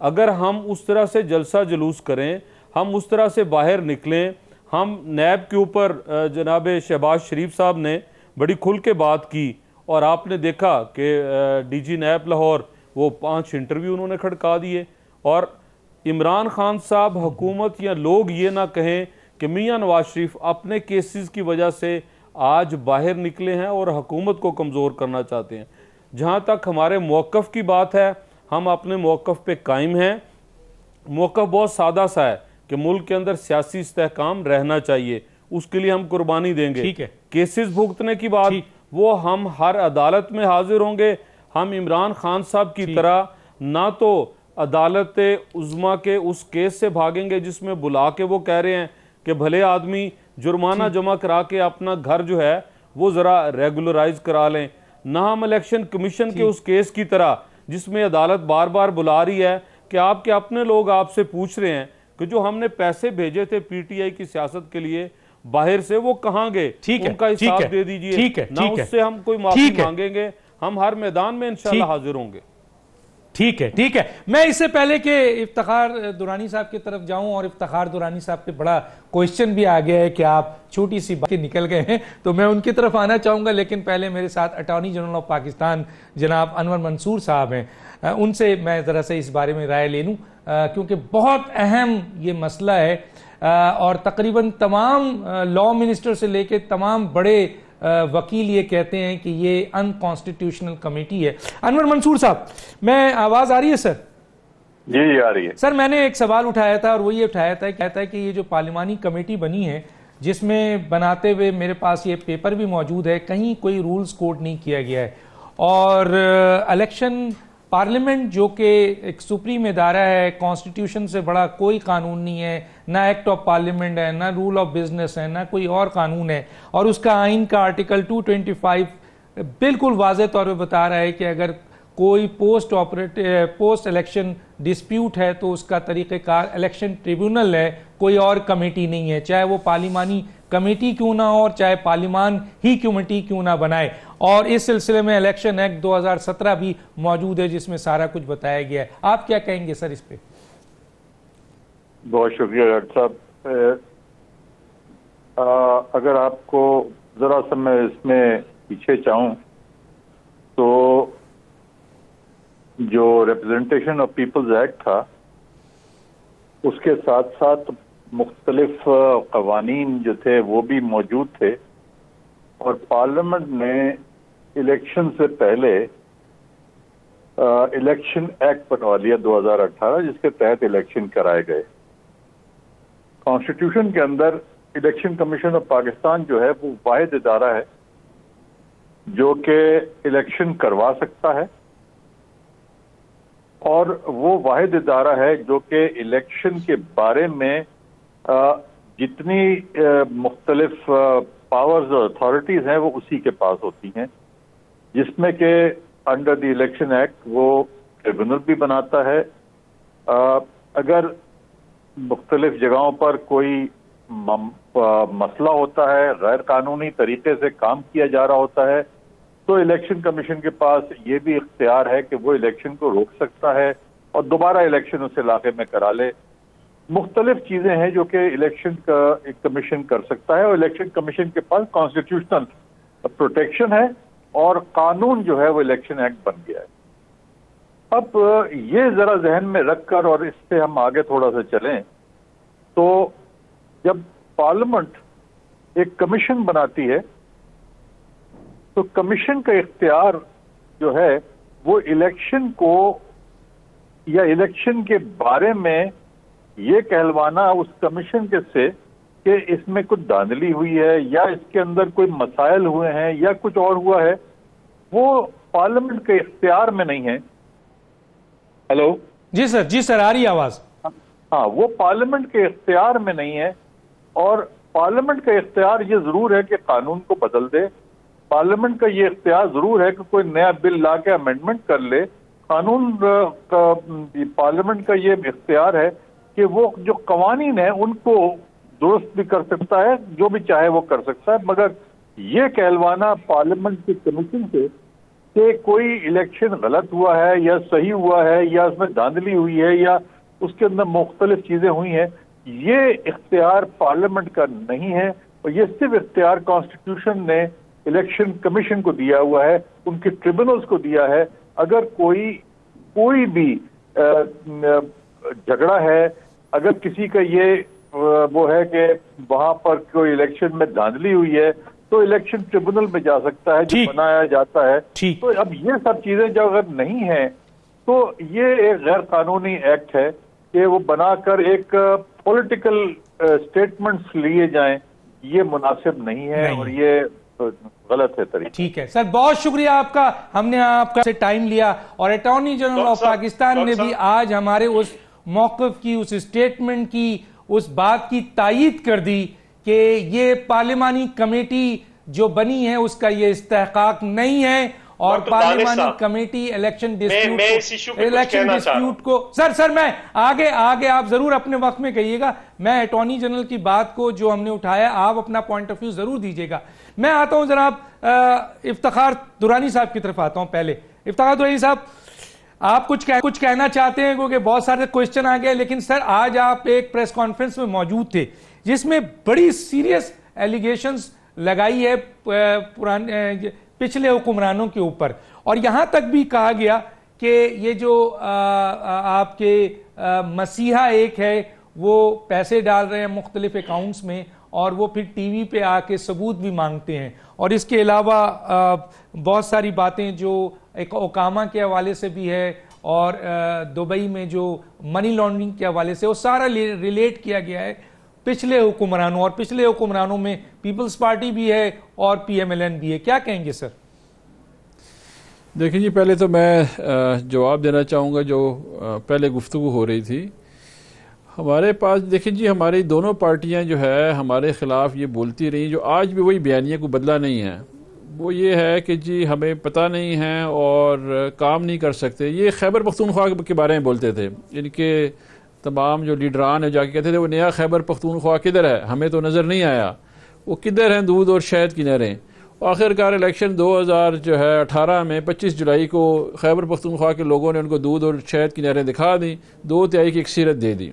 اگر ہم اس طرح سے جلسہ جلوس کریں, ہم اس طرح سے باہر نکلیں, ہم نیب کے اوپر جناب شہباز شریف صاحب نے بڑی کھل کے بات کی, اور آپ نے دیکھا کہ ڈی جی نیب لاہور وہ 5 انٹرویو انہوں نے کھڑکا دیے. اور عمران خان صاحب, حکومت یا لوگ یہ نہ کہیں کہ میاں نواز شریف اپنے کیسز کی وجہ سے آج باہر نکلے ہیں اور حکومت کو کمزور کرنا چاہتے ہیں. جہاں تک ہمارے موقف کی بات ہے, ہم اپنے موقف پہ قائم ہیں. موقف بہت سادہ سا ہے کہ ملک کے اندر سیاسی استحکام رہنا چاہیے, اس کے لیے ہم قربانی دیں گے. کیسز بھگتنے کی بات, وہ ہم ہر عدالت میں حاضر ہوں گے. ہم عمران خان صاحب کی طرح نہ تو عدالت عظمیٰ کے اس کیس سے بھاگیں گے جس میں بلا کے وہ کہہ رہے ہیں کہ بھلے آدمی جرمانہ جمع کرا کے اپنا گھر جو ہے وہ ذرا ریگولرائز کرا لیں, نہ ہم الیکشن کمیشن کے اس کیس کی طرح جس میں عدالت بار بار بلا رہی ہے کہ آپ کے اپنے لوگ آپ سے پوچھ رہے ہیں کہ جو ہم نے پیسے بھیجے تھے پی ٹی آئی کی سیاست کے لیے باہر سے وہ کہاں گئے, ان کا حساب دے دیجئے. نہ اس سے ہم کوئی معافی مانگیں گے, ہم ہر میدان میں انشاءاللہ حاضر ہوں گے. ٹھیک ہے. میں اس سے پہلے کہ افتخار درانی صاحب کی طرف جاؤں, اور افتخار درانی صاحب پہ بڑا کوئسچن بھی آ گیا ہے کہ آپ چھوٹی سی بات نکل گئے ہیں, تو میں ان کی طرف آنا چاہوں گا, لیکن پہلے میرے ساتھ اٹارنی جنرل آف پاکستان جناب انور منصور صاحب ہیں, ان سے میں ذرا سے اس بارے میں رائے لے لوں, کیونکہ بہت اہم یہ مسئلہ ہے, اور تقریباً تمام لا منسٹر سے لے کے تمام بڑے وکیل یہ کہتے ہیں کہ یہ ان کانسٹیٹیوشنل کمیٹی ہے. انور منصور صاحب, میں آواز آ رہی ہے سر؟ جی آ رہی ہے سر. میں نے ایک سوال اٹھایا تھا, اور وہ یہ اٹھایا تھا, کہتا ہے کہ یہ جو پارلیمانی کمیٹی بنی ہے جس میں بناتے ہوئے میرے پاس یہ پیپر بھی موجود ہے, کہیں کوئی رولز کوڈ نہیں کیا گیا ہے, اور الیکشن پارلیمنٹ جو کہ ایک سپریم ادارہ ہے, کانسٹیٹیوشن سے بڑا کوئی قانون نہیں ہے, نہ ایکٹ آف پارلیمنٹ ہے, نہ رول آف بزنس ہے, نہ کوئی اور قانون ہے, اور اس کا آئین کا آرٹیکل 225 بالکل واضح طور پہ بتا رہا ہے کہ اگر کوئی پوسٹ الیکشن ڈسپیوٹ ہے تو اس کا طریقہ کار الیکشن ٹریبیونل ہے, کوئی اور کمیٹی نہیں ہے, چاہے وہ پارلیمانی کمیٹی کیوں نہ ہو اور چاہے پارلیمان ہی کمیٹی کیوں نہ بنائے. اور اس سلسلے میں الیکشن ایکٹ 2017 بھی موجود ہے جس میں سارا کچھ بتایا گیا ہے. آپ کیا کہیں گے سر اس پہ؟ بہت شکریہ ڈاکٹر صاحب. اگر آپ کو ذرا سا میں اس میں پیچھے چاہوں تو جو ریپرزنٹیشن آف پیپلز ایکٹ تھا اس کے ساتھ ساتھ مختلف قوانین جو تھے وہ بھی موجود تھے، اور پارلیمنٹ نے الیکشن سے پہلے الیکشن ایکٹ بنوا لیا 2018، جس کے تحت الیکشن کرائے گئے۔ کانسٹیٹیوشن کے اندر الیکشن کمیشن آف پاکستان جو ہے وہ واحد ادارہ ہے جو کہ الیکشن کروا سکتا ہے، اور وہ واحد ادارہ ہے جو کہ الیکشن کے بارے میں جتنی مختلف پاورز اور اتھارٹیز ہیں وہ اسی کے پاس ہوتی ہیں، جس میں کہ انڈر دی الیکشن ایکٹ وہ ٹریبونل بھی بناتا ہے۔ اگر مختلف جگہوں پر کوئی مسئلہ ہوتا ہے، غیر قانونی طریقے سے کام کیا جا رہا ہوتا ہے، تو الیکشن کمیشن کے پاس یہ بھی اختیار ہے کہ وہ الیکشن کو روک سکتا ہے اور دوبارہ الیکشن اس علاقے میں کرا لے۔ مختلف چیزیں ہیں جو کہ الیکشن کا ایک کمیشن کر سکتا ہے، اور الیکشن کمیشن کے پاس کانسٹیٹیوشنل پروٹیکشن ہے، اور قانون جو ہے وہ الیکشن ایکٹ بن گیا ہے۔ اب یہ ذرا ذہن میں رکھ کر اور اس سے ہم آگے تھوڑا سا چلیں، تو جب پارلیمنٹ ایک کمیشن بناتی ہے تو کمیشن کا اختیار جو ہے وہ الیکشن کو یا الیکشن کے بارے میں یہ کہلوانا اس کمیشن کے سے کہ اس میں کچھ دھاندلی ہوئی ہے یا اس کے اندر کوئی مسائل ہوئے ہیں یا کچھ اور ہوا ہے، وہ پارلیمنٹ کے اختیار میں نہیں ہے۔ ہیلو جی سر آ رہی آواز؟ ہاں، وہ پارلیمنٹ کے اختیار میں نہیں ہے، اور پارلیمنٹ کا اختیار یہ ضرور ہے کہ قانون کو بدل دے، پارلیمنٹ کا یہ اختیار ضرور ہے کہ کوئی نیا بل لا کے امینڈمنٹ کر لے۔ قانون پارلیمنٹ کا یہ اختیار ہے کہ وہ جو قوانین ہیں ان کو درست بھی کر سکتا ہے، جو بھی چاہے وہ کر سکتا ہے، مگر یہ کہلوانا پارلیمنٹ کی کمیشن سے کہ کوئی الیکشن غلط ہوا ہے یا صحیح ہوا ہے یا اس میں دھاندلی ہوئی ہے یا اس کے اندر مختلف چیزیں ہوئی ہیں، یہ اختیار پارلیمنٹ کا نہیں ہے، اور یہ صرف اختیار کانسٹیٹیوشن نے الیکشن کمیشن کو دیا ہوا ہے، ان کے ٹریبونلز کو دیا ہے۔ اگر کوئی بھی جھگڑا ہے، اگر کسی کا یہ وہ ہے کہ وہاں پر کوئی الیکشن میں دھاندلی ہوئی ہے، تو الیکشن ٹریبونل میں جا سکتا ہے، جو بنایا جاتا ہے۔ تو اب یہ سب چیزیں جو اگر نہیں ہیں تو یہ ایک غیر قانونی ایکٹ ہے کہ وہ بنا کر ایک پولیٹیکل سٹیٹمنٹس لیے جائیں، یہ مناسب نہیں ہے اور یہ غلط ہے طریقہ۔ ٹھیک ہے سر، بہت شکریہ آپ کا، ہم نے آپ کا سے ٹائم لیا، اور اٹارنی جنرل آف پاکستان نے بھی آج ہمارے اس موقف کی، اس سٹیٹمنٹ کی، اس بات کی تائید کر دی کہ یہ پارلیمانی کمیٹی جو بنی ہے اس کا یہ استحقاق نہیں ہے، اور پارلیمانی کمیٹی الیکشن ڈسپیوٹ کو سر میں آگے آپ ضرور اپنے وقت میں کہیے گا، میں اٹارنی جنرل کی بات کو جو ہم نے اٹھایا آپ اپنا پوائنٹ آف ویو ضرور دیجیے گا۔ میں آتا ہوں جناب افتخار درانی صاحب کی طرف آتا ہوں۔ پہلے افتخار درانی صاحب، آپ کچھ کہنا چاہتے ہیں کیونکہ بہت سارے کوئسچن آ گئے، لیکن سر آج آپ ایک پریس کانفرنس میں موجود تھے جس میں بڑی سیریس ایلیگیشنز لگائی ہے پچھلے حکمرانوں کے اوپر، اور یہاں تک بھی کہا گیا کہ یہ جو آپ کے مسیحا ایک ہے وہ پیسے ڈال رہے ہیں مختلف اکاؤنٹس میں، اور وہ پھر ٹی وی پہ آ کے ثبوت بھی مانگتے ہیں، اور اس کے علاوہ بہت ساری باتیں جو ایک اوکاما کے حوالے سے بھی ہے، اور دبئی میں جو منی لانڈرنگ کے حوالے سے، وہ سارا ریلیٹ کیا گیا ہے پچھلے حکمرانوں، اور پچھلے حکمرانوں میں پیپلز پارٹی بھی ہے اور پی ایم ایل این بھی ہے۔ کیا کہیں گے سر؟ دیکھیں جی، پہلے تو میں جواب دینا چاہوں گا جو پہلے گفتگو ہو رہی تھی ہمارے پاس۔ دیکھیں جی، ہماری دونوں پارٹیاں جو ہے ہمارے خلاف یہ بولتی رہی، جو آج بھی وہی بیانیہ کو بدلا نہیں ہے، وہ یہ ہے کہ جی ہمیں پتہ نہیں ہے اور کام نہیں کر سکتے۔ یہ خیبر پختونخوا کے بارے میں بولتے تھے، ان کے تمام جو لیڈران ہیں جا کے کہتے تھے وہ نیا خیبر پختونخوا کدھر ہے، ہمیں تو نظر نہیں آیا، وہ کدھر ہیں دودھ اور شہد کی نہریں۔ آخرکار الیکشن 2018 میں 25 جولائی کو خیبر پختونخوا کے لوگوں نے ان کو دودھ اور شہد کی نہریں دکھا دیں، 2/3 کی اکثریت دے دی۔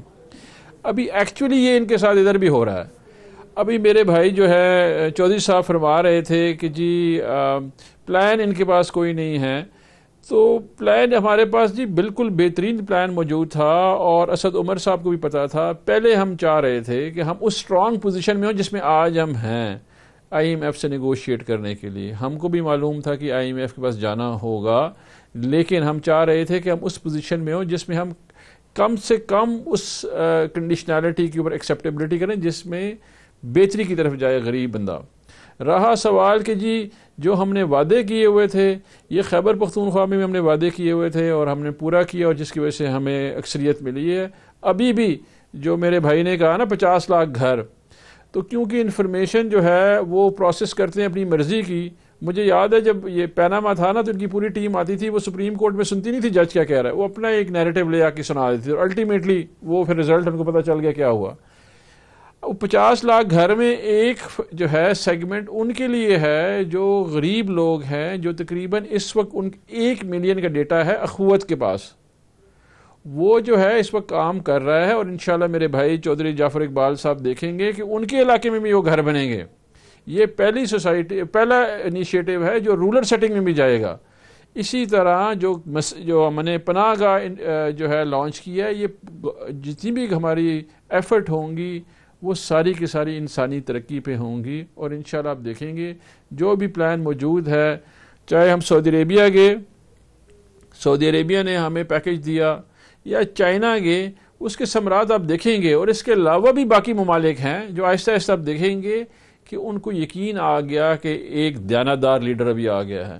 ابھی ایکچولی یہ ان کے ساتھ ادھر بھی ہو رہا ہے۔ ابھی میرے بھائی جو ہے چودھری صاحب فرما رہے تھے کہ جی پلان ان کے پاس کوئی نہیں ہے، تو پلان ہمارے پاس جی بالکل بہترین پلان موجود تھا، اور اسد عمر صاحب کو بھی پتا تھا. پہلے ہم چاہ رہے تھے کہ ہم اس اسٹرانگ پوزیشن میں ہوں جس میں آج ہم ہیں آئی ایم ایف سے نیگوشیٹ کرنے کے لیے. ہم کو بھی معلوم تھا کہ آئی ایم ایف کے پاس جانا ہوگا، لیکن ہم چاہ رہے تھے کہ ہم اس پوزیشن میں ہوں جس میں ہم کم سے کم اس کنڈیشنالٹی کے اوپر ایکسیپٹیبلٹی کریں جس میں بہتری کی طرف جائے غریب بندہ. رہا سوال کہ جی جو ہم نے وعدے کیے ہوئے تھے، یہ خیبر پختونخوا میں ہم نے وعدے کیے ہوئے تھے اور ہم نے پورا کیا، اور جس کی وجہ سے ہمیں اکثریت ملی ہے. ابھی بھی جو میرے بھائی نے کہا نا 50 لاکھ گھر، تو کیونکہ انفارمیشن جو ہے وہ پروسیس کرتے ہیں اپنی مرضی کی. مجھے یاد ہے جب یہ پیناما تھا نا تو ان کی پوری ٹیم آتی تھی، وہ سپریم کورٹ میں سنتی نہیں تھی جج کیا کہہ رہا ہے، وہ اپنا ایک نیریٹو لے آ کے سنا دیتی تھی، اور الٹیمیٹلی وہ پھر رزلٹ ان کو پتہ چل گیا کیا ہوا. 50 لاکھ گھر میں ایک جو ہے سیگمنٹ ان کے لیے ہے جو غریب لوگ ہیں، جو تقریباً اس وقت ان 1 ملین کا ڈیٹا ہے اخوت کے پاس. وہ جو ہے اس وقت کام کر رہا ہے، اور انشاءاللہ میرے بھائی چودھری جعفر اقبال صاحب دیکھیں گے کہ ان کے علاقے میں بھی وہ گھر بنیں گے. یہ پہلی سوسائٹی، پہلا انیشیٹو ہے جو رورل سیٹنگ میں بھی جائے گا. اسی طرح جو ہم نے پناہ گاہ جو ہے لانچ کیا ہے، یہ جتنی بھی ہماری ایفرٹ ہوں گی وہ ساری کی ساری انسانی ترقی پہ ہوں گی. اور انشاءاللہ آپ دیکھیں گے جو بھی پلان موجود ہے، چاہے ہم سعودی عربیہ گئے، سعودی عربیہ نے ہمیں پیکج دیا، یا چائنا گئے، اس کے ثمرات آپ دیکھیں گے. اور اس کے علاوہ بھی باقی ممالک ہیں جو آہستہ آہستہ آپ دیکھیں گے کہ ان کو یقین آ گیا کہ ایک دیانتدار لیڈر ابھی آ گیا ہے.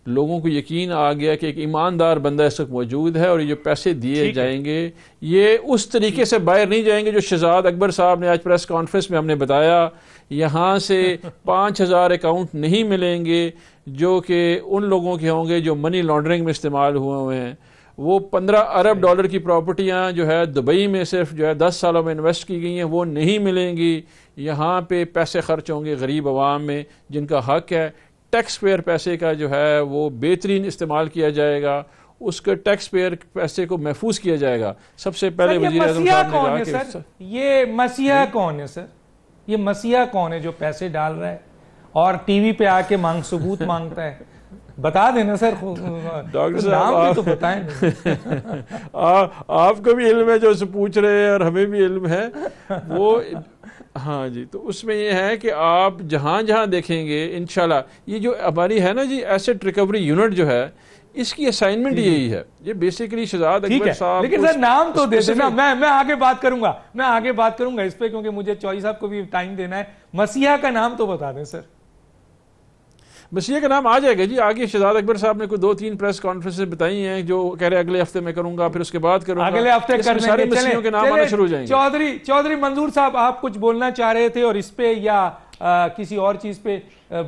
لوگوں کو یقین آ گیا کہ ایک ایماندار بندہ اس وقت موجود ہے، اور یہ جو پیسے دیے جائیں گے یہ اس طریقے سے باہر نہیں جائیں گے جو شہزاد اکبر صاحب نے آج پریس کانفرنس میں ہم نے بتایا. یہاں سے 5000 اکاؤنٹ نہیں ملیں گے جو کہ ان لوگوں کے ہوں گے جو منی لانڈرنگ میں استعمال ہوئے ہیں. وہ 15 ارب ڈالر کی پراپرٹیاں جو ہے دبئی میں صرف جو ہے 10 سالوں میں انویسٹ کی گئی ہیں، وہ نہیں ملیں گی. یہاں پہ پیسے خرچ ہوں گے غریب عوام میں جن کا حق ہے. ٹیکس پیئر پیسے کا جو ہے وہ بہترین استعمال کیا جائے گا، اس کے ٹیکس پیئر پیسے کو محفوظ کیا جائے گا. سب سے پہلے وزیر اعظم صاحب نے کہا کہ یہ مسیحا کون ہے سر؟ یہ مسیحا کون ہے جو پیسے ڈال رہا ہے اور ٹی وی پہ آ کے ثبوت مانگتا ہے؟ بتا دینا سر، ڈاکٹر صاحب تو بتائیں. آپ کو بھی علم ہے جو پوچھ رہے ہیں اور ہمیں بھی علم ہے وہ. ہاں جی، تو اس میں یہ ہے کہ آپ جہاں جہاں دیکھیں گے انشاءاللہ یہ جو ہماری ہے نا جی ایسٹ ریکوری یونٹ جو ہے، اس کی اسائنمنٹ یہی ہے. یہ بیسیکلی شہزاد اکبر صاحب، لیکن سر نام تو دے دینا. میں آگے بات کروں گا اس پہ، کیونکہ مجھے چوہی صاحب کو بھی ٹائم دینا ہے. مسیحا کا نام تو بتا دیں سر. مسیحا کا نام آ جائے گا جی آگے. شہزاد اکبر صاحب نے کوئی 2-3 پریس کانفرنسز بتائی ہیں جو کہہ رہے اگلے ہفتے میں کروں گا، پھر اس کے بعد کروں گا. اگلے ہفتے کر دیں سارے مسیحوں کے نام آنا شروع ہو جائیں گے. چودھری منظور صاحب، آپ کچھ بولنا چاہ رہے تھے اور اس پہ یا کسی اور چیز پہ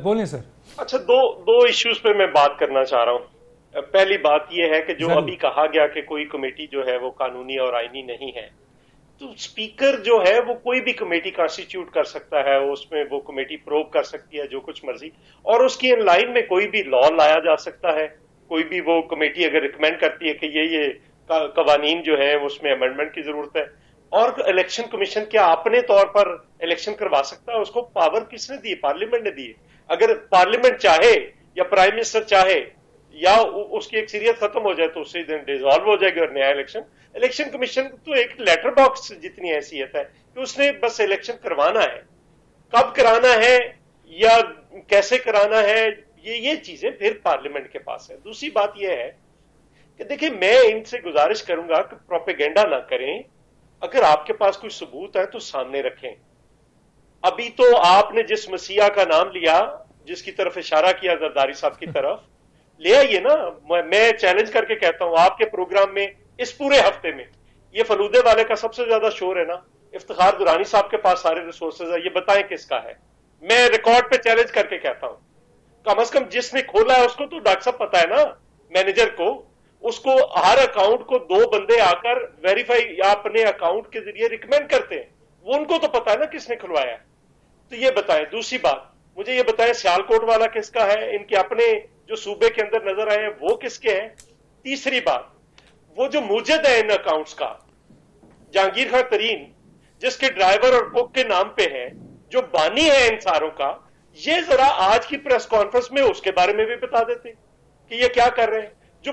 بولیں سر. اچھا، دو ایشوز پہ میں بات کرنا چاہ رہا ہوں. پہلی بات یہ ہے کہ جو ابھی کہا گیا کہ کوئی کمیٹی جو ہے وہ قانونی اور آئینی نہیں ہے، تو اسپیکر جو ہے وہ کوئی بھی کمیٹی کانسٹیٹیوٹ کر سکتا ہے، اس میں وہ کمیٹی پروب کر سکتی ہے جو کچھ مرضی، اور اس کی ان لائن میں کوئی بھی لا لایا جا سکتا ہے. کوئی بھی وہ کمیٹی اگر ریکمینڈ کرتی ہے کہ یہ قوانین جو ہے اس میں امینڈمنٹ کی ضرورت ہے، اور الیکشن کمیشن کیا اپنے طور پر الیکشن کروا سکتا ہے؟ اس کو پاور کس نے دی؟ پارلیمنٹ نے دی. اگر پارلیمنٹ چاہے یا پرائم منسٹر چاہے یا اس کی اکثریت ختم ہو جائے تو اسی دن ڈیزالو ہو جائے گا اور نیا الیکشن کمیشن تو ایک لیٹر باکس جتنی حیثیت ہے کہ اس نے بس الیکشن کروانا ہے. کب کرانا ہے یا کیسے کرانا ہے، یہ چیزیں پھر پارلیمنٹ کے پاس ہے. دوسری بات یہ ہے کہ دیکھیں، میں ان سے گزارش کروں گا کہ پروپیگنڈا نہ کریں. اگر آپ کے پاس کوئی ثبوت ہے تو سامنے رکھیں. ابھی تو آپ نے جس مسیحا کا نام لیا، جس کی طرف اشارہ کیا زرداری صاحب کی طرف، لے آئیے نا. میں چیلنج کر کے کہتا ہوں آپ کے پروگرام میں اس پورے ہفتے میں یہ فلودے والے کا سب سے زیادہ شور ہے نا. افتخار درانی صاحب کے پاس سارے ریسورسز ہیں، یہ بتائیں کس کا ہے. میں ریکارڈ پہ چیلنج کر کے کہتا ہوں، کم از کم جس نے کھولا ہے اس کو تو ڈاکٹر صاحب پتا ہے نا، مینیجر کو. اس کو ہر اکاؤنٹ کو 2 بندے آ کر ویریفائی یا اپنے اکاؤنٹ کے ذریعے ریکمینڈ کرتے ہیں. وہ ان کو تو پتا ہے نا کس نے کھلوایا ہے. تو یہ بتائیں. دوسری بات مجھے یہ بتائیں سیالکوٹ والا کس کا ہے؟ ان کے اپنے جو صوبے کے اندر نظر آئے ہیں وہ کس کے ہیں؟ تیسری بات، وہ جو موجد ہے ان اکاؤنٹس کا، جہانگیر خان ترین جس کے ڈرائیور اور کوک کے نام پہ ہے، جو بانی ہے ان ساروں کا، یہ ذرا آج کی پریس کانفرنس میں اس کے بارے میں بھی بتا دیتے کہ یہ کیا کر رہے ہیں. جو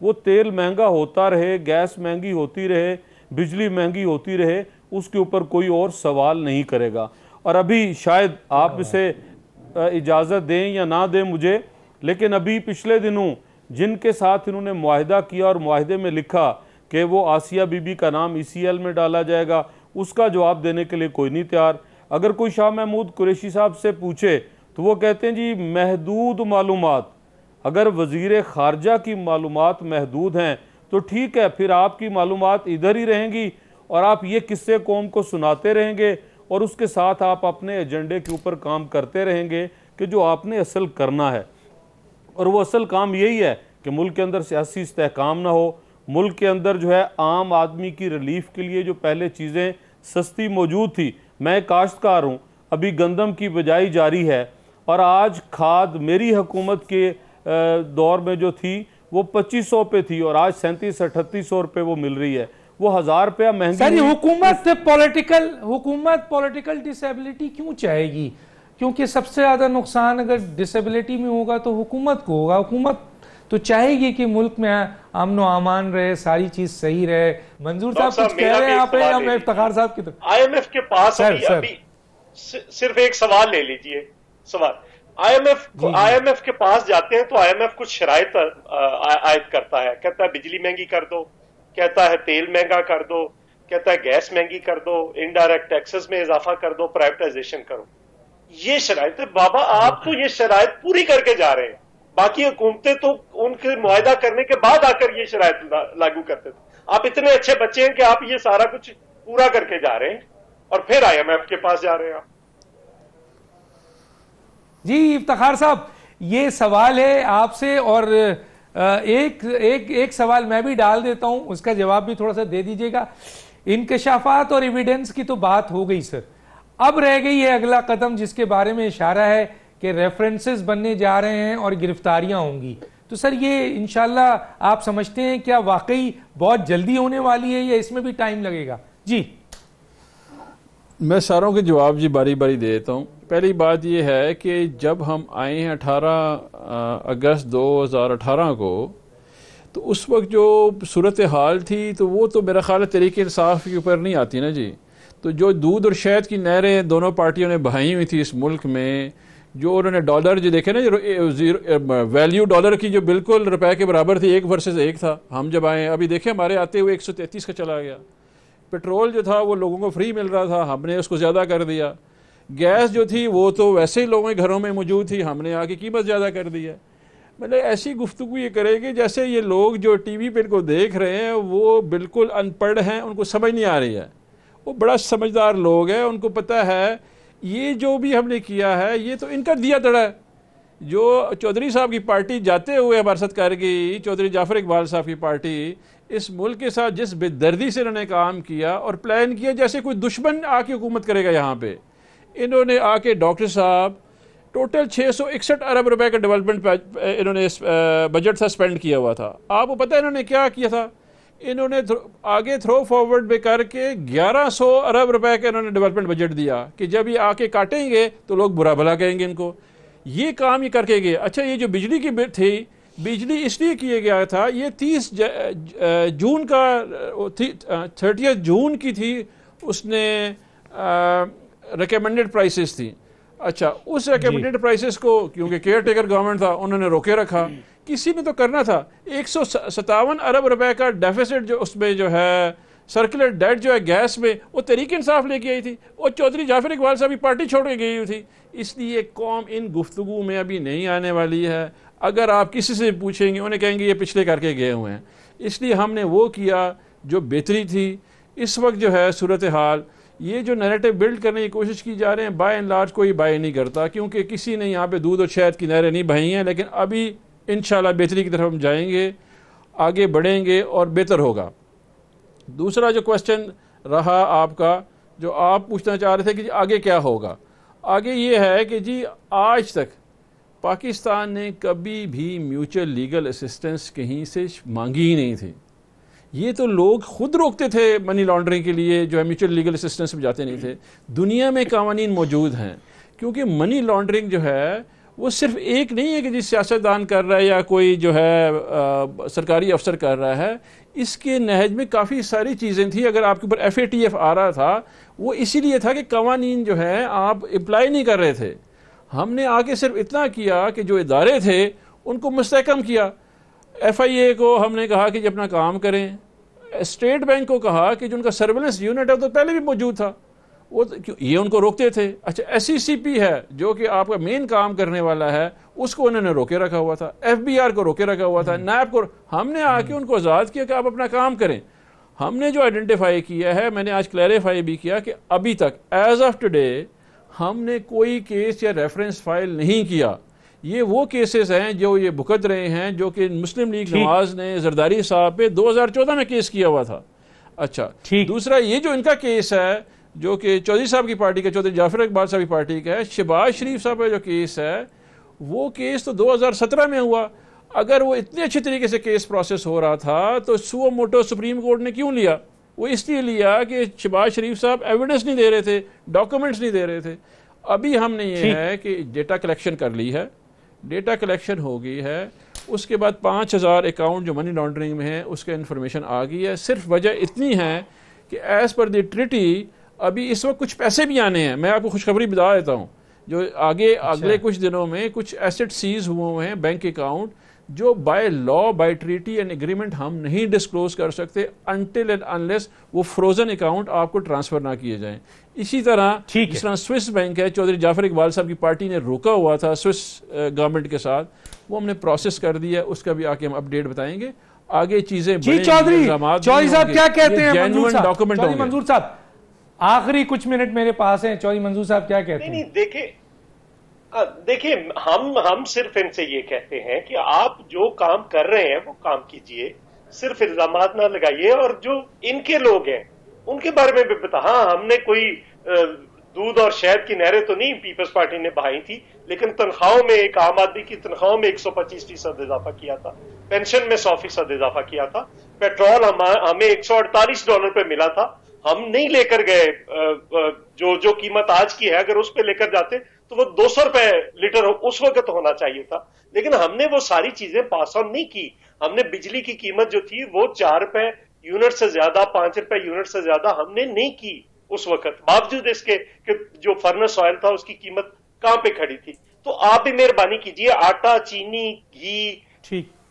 وہ تیل مہنگا ہوتا رہے، گیس مہنگی ہوتی رہے، بجلی مہنگی ہوتی رہے، اس کے اوپر کوئی اور سوال نہیں کرے گا۔ اور ابھی شاید آپ اسے اجازت دیں یا نہ دیں مجھے، لیکن ابھی پچھلے دنوں جن کے ساتھ انہوں نے معاہدہ کیا اور معاہدے میں لکھا کہ وہ آسیہ بی بی کا نام ECL میں ڈالا جائے گا، اس کا جواب دینے کے لیے کوئی نہیں تیار۔ اگر کوئی شاہ محمود قریشی صاحب سے پوچھے تو وہ کہتے ہیں جی محدود معلومات، اگر وزیر خارجہ کی معلومات محدود ہیں تو ٹھیک ہے، پھر آپ کی معلومات ادھر ہی رہیں گی اور آپ یہ قصے قوم کو سناتے رہیں گے اور اس کے ساتھ آپ اپنے ایجنڈے کے اوپر کام کرتے رہیں گے کہ جو آپ نے اصل کرنا ہے۔ اور وہ اصل کام یہی ہے کہ ملک کے اندر سیاسی استحکام نہ ہو، ملک کے اندر جو ہے عام آدمی کی ریلیف کے لیے جو پہلے چیزیں سستی موجود تھی۔ میں ایک کاشتکار ہوں، ابھی گندم کی بجائی جاری ہے اور آج کھاد میری حکومت کے دور میں جو تھی وہ 2500 پہ تھی اور آج 3700-3800 روپے وہ مل رہی ہے، وہ 1000 روپیہ مہنگی۔ سر حکومت پولیٹیکل ڈسیبلٹی کیوں چاہے گی؟ کیونکہ سب سے زیادہ نقصان اگر ڈسیبلٹی میں ہوگا تو حکومت کو ہوگا۔ حکومت تو چاہے گی کہ ملک میں امن و امان رہے، ساری چیز صحیح رہے۔ منظور صاحب کچھ کہہ رہے ہیں آپ یا میں افتخار صاحب کی طرف؟ IMF کے پاس ابھی صرف ایک سوال لے لیجئے، سوال IMF کے پاس جاتے ہیں تو IMF کچھ شرائط عائد کرتا ہے، کہتا ہے بجلی مہنگی کر دو، کہتا ہے تیل مہنگا کر دو، کہتا ہے گیس مہنگی کر دو، انڈائریکٹ ٹیکسز میں اضافہ کر دو، پرائیویٹائزیشن کرو۔ یہ شرائط بابا آپ تو یہ شرائط پوری کر کے جا رہے ہیں، باقی حکومتیں تو ان کے معاہدہ کرنے کے بعد آ کر یہ شرائط لاگو کرتے تھے۔ آپ اتنے اچھے بچے ہیں کہ آپ یہ سارا کچھ پورا کر کے جا رہے ہیں اور پھر IMF کے پاس جا رہے ہیں آپ۔ جی افتخار صاحب، یہ سوال ہے آپ سے، اور ایک سوال میں بھی ڈال دیتا ہوں، اس کا جواب بھی تھوڑا سا دے دیجئے گا۔ انکشافات اور ایویڈنس کی تو بات ہو گئی سر، اب رہ گئی ہے اگلا قدم جس کے بارے میں اشارہ ہے کہ ریفرنسز بننے جا رہے ہیں اور گرفتاریاں ہوں گی۔ تو سر یہ انشاءاللہ آپ سمجھتے ہیں کیا واقعی بہت جلدی ہونے والی ہے یا اس میں بھی ٹائم لگے گا؟ جی میں ساروں کے جواب جی باری باری دے دیتا ہوں۔ پہلی بات یہ ہے کہ جب ہم آئے ہیں 18 اگست 2018 کو، تو اس وقت جو صورتحال تھی تو وہ تو میرا خیال ہے تحریک انصاف کے اوپر نہیں آتی نا جی۔ تو جو دودھ اور شہد کی نہریں دونوں پارٹیوں نے بہائی ہوئی تھی اس ملک میں، جو انہوں نے ڈالر جو دیکھے نا، ویلیو ڈالر کی جو بالکل روپے کے برابر تھی، 1 ورسز 1 تھا، ہم جب آئے ابھی دیکھیں ہمارے آتے ہوئے 133 کا چلا گیا۔ پیٹرول جو تھا وہ لوگوں کو فری مل رہا تھا، ہم نے اس کو زیادہ کر دیا۔ گیس جو تھی وہ تو ویسے ہی لوگوں کے گھروں میں موجود تھی، ہم نے آ کے قیمت زیادہ کر دی ہے۔ مطلب ایسی گفتگو یہ کرے گی جیسے یہ لوگ جو ٹی وی پہ ان کو دیکھ رہے ہیں وہ بالکل ان پڑھ ہیں، ان کو سمجھ نہیں آ رہی ہے۔ وہ بڑا سمجھدار لوگ ہیں، ان کو پتہ ہے یہ جو بھی ہم نے کیا ہے یہ تو ان کا دیا دڑا ہے۔ جو چودھری صاحب کی پارٹی جاتے ہوئے ہمارے ساتھ کر گئی، چودھری جعفر اقبال صاحب کی پارٹی، اس ملک کے ساتھ جس بے دردی سے انہوں نے کام کیا اور پلان کیا جیسے کوئی دشمن آ کے حکومت کرے گا یہاں پہ۔ انہوں نے آ کے ڈاکٹر صاحب ٹوٹل 661 ارب روپے کا ڈیولپمنٹ انہوں نے بجٹ تھا اسپینڈ کیا ہوا تھا۔ آپ کو پتہ ہے انہوں نے کیا کیا تھا؟ انہوں نے آگے تھرو فارورڈ پہ کر کے 1100 ارب روپے کا انہوں نے ڈیولپمنٹ بجٹ دیا کہ جب یہ آ کے کاٹیں گے تو لوگ برا بھلا کہیں گے ان کو۔ یہ کام یہ کر کے گئے۔ اچھا یہ جو بجلی کی بل تھی، بجلی اس لیے کیے گیا تھا، یہ 30 جون کا 30 جون کی تھی، اس نے ریکمنڈڈ پرائسز تھی۔ اچھا اس ریکمنڈڈ پرائسز کو کیونکہ کیئر ٹیکر گورنمنٹ تھا انہوں نے روکے رکھا، کسی نے تو کرنا تھا۔ 157 ارب روپے کا ڈیفیسٹ جو اس میں جو ہے سرکولر ڈیٹ جو ہے گیس میں، وہ تحریک انصاف لے کے آئی تھی، اور چودھری جعفر اقبال صاحب کی پارٹی چھوڑ کے گئی ہوئی تھی۔ اس لیے قوم ان گفتگو میں ابھی نہیں آنے والی ہے۔ اگر آپ کسی سے پوچھیں گے انہیں کہیں گے یہ پچھلے کر کے گئے ہوئے ہیں۔ اس لیے ہم نے وہ کیا جو بہتری تھی۔ اس وقت جو ہے صورتحال، یہ جو نیریٹو بلڈ کرنے کی کوشش کی جا رہے ہیں، بائی اینڈ لارج کوئی بائی نہیں کرتا، کیونکہ کسی نے یہاں پہ دودھ اور شہد کی نہریں نہیں بہائی ہیں، لیکن ابھی انشاءاللہ بہتری کی طرف ہم جائیں گے، آگے بڑھیں گے اور بہتر ہوگا۔ دوسرا جو کوسچن رہا آپ کا، جو آپ پوچھنا چاہ رہے تھے کہ جی آگے کیا ہوگا، آگے یہ ہے کہ جی آج تک پاکستان نے کبھی بھی میوچل لیگل اسسٹنس کہیں سے مانگی ہی نہیں تھی۔ یہ تو لوگ خود روکتے تھے منی لانڈرنگ کے لیے، جو ہے میوچل لیگل اسسٹنس میں جاتے نہیں تھے۔ دنیا میں قوانین موجود ہیں، کیونکہ منی لانڈرنگ جو ہے وہ صرف ایک نہیں ہے کہ جس سیاستدان کر رہا ہے یا کوئی جو ہے سرکاری افسر کر رہا ہے. اس کے نہج میں کافی ساری چیزیں تھیں. اگر آپ کے اوپر FATF آ رہا تھا وہ اسی لیے تھا کہ قوانین جو ہے آپ اپلائی نہیں کر رہے تھے. ہم نے آگے صرف اتنا کیا کہ جو ادارے تھے ان کو مستحکم کیا. FIA کو ہم نے کہا کہ یہ اپنا کام کریں. اسٹیٹ بینک کو کہا کہ جو ان کا سرویلنس یونٹ ہے تو پہلے بھی موجود تھا, وہ یہ ان کو روکتے تھے. اچھا SECP ہے جو کہ آپ کا مین کام کرنے والا ہے, اس کو انہوں نے روکے رکھا ہوا تھا. FBR کو روکے رکھا ہوا تھا. NAB کو ہم نے آ کے ان کو آزاد کیا کہ آپ اپنا کام کریں. ہم نے جو آئیڈینٹیفائی کیا ہے, میں نے آج کلیریفائی بھی کیا کہ ابھی تک ایز آف ٹوڈے ہم نے کوئی کیس یا ریفرنس فائل نہیں کیا. یہ وہ کیسز ہیں جو یہ بھگت رہے ہیں, جو کہ مسلم لیگ نواز نے زرداری صاحب پہ 2014 میں کیس کیا ہوا تھا. اچھا دوسرا یہ جو ان کا کیس ہے جو کہ چودھری صاحب کی پارٹی کا, چودھری جعفر اقبال صاحب کی پارٹی کا ہے, شہباز شریف صاحب کا جو کیس ہے وہ کیس تو 2017 میں ہوا. اگر وہ اتنے اچھے طریقے سے کیس پروسیس ہو رہا تھا تو سو موٹو سپریم کورٹ نے کیوں لیا؟ وہ اس لیے لیا کہ شہباز شریف صاحب ایویڈنس نہیں دے رہے تھے, ڈاکومنٹس نہیں دے رہے تھے. ابھی ہم نے یہ ہے کہ ڈیٹا کلیکشن کر لی ہے, ڈیٹا کلیکشن ہو گئی ہے. اس کے بعد 5000 اکاؤنٹ جو منی لانڈرنگ میں ہیں اس کا انفارمیشن آ گئی ہے. صرف وجہ اتنی ہے کہ ایز پر دی ٹریٹی ابھی اس وقت کچھ پیسے بھی آنے ہیں. میں آپ کو خوشخبری بتا دیتا ہوں, جو آگے اگلے کچھ دنوں میں کچھ ایسٹ سیز ہوئے ہیں بینک اکاؤنٹ جو by law, by treaty and agreement ہم نہیں ڈسکلوز کر سکتے انٹل اینڈ انلیس وہ فروزن اکاؤنٹ آپ کو ٹرانسفر نہ کیے جائیں. اسی طرح جس طرح سوئس بینک ہے, چودھری جعفر اقبال صاحب کی پارٹی نے روکا ہوا تھا سوئس گورنمنٹ کے ساتھ, وہ ہم نے پروسیس کر دیا. اس کا بھی آ کے ہم اپڈیٹ بتائیں گے. آگے چیزیں چودھری صاحب کیا کہتے ہیں؟ منظور صاحب آخری کچھ منٹ میرے پاس ہیں. چودھری منظور صاحب کیا کہتے ہیں؟ دیکھیں ہم صرف ان سے یہ کہتے ہیں کہ آپ جو کام کر رہے ہیں وہ کام کیجئے, صرف الزامات نہ لگائیے. اور جو ان کے لوگ ہیں ان کے بارے میں بھی بتا. ہاں ہم نے کوئی دودھ اور شہد کی نہریں تو نہیں پیپلز پارٹی نے بہائی تھی, لیکن تنخواہوں میں ایک عام آدمی کی تنخواہوں میں 125% اضافہ کیا تھا, پینشن میں 100% اضافہ کیا تھا, پیٹرول ہمیں $148 پہ ملا تھا. ہم نہیں لے کر گئے جو قیمت آج کی ہے, اگر اس پہ لے کر جاتے تو وہ $200 لیٹر اس وقت ہونا چاہیے تھا. لیکن ہم نے وہ ساری چیزیں پاس آن نہیں کی. ہم نے بجلی کی قیمت جو تھی وہ $4 یونٹ سے زیادہ, $5 یونٹ سے زیادہ ہم نے نہیں کی اس وقت, باوجود اس کے کہ جو فرنس آئل تھا اس کی قیمت کہاں پہ کھڑی تھی. تو آپ بھی مہربانی کیجئے, آٹا, چینی, گھی,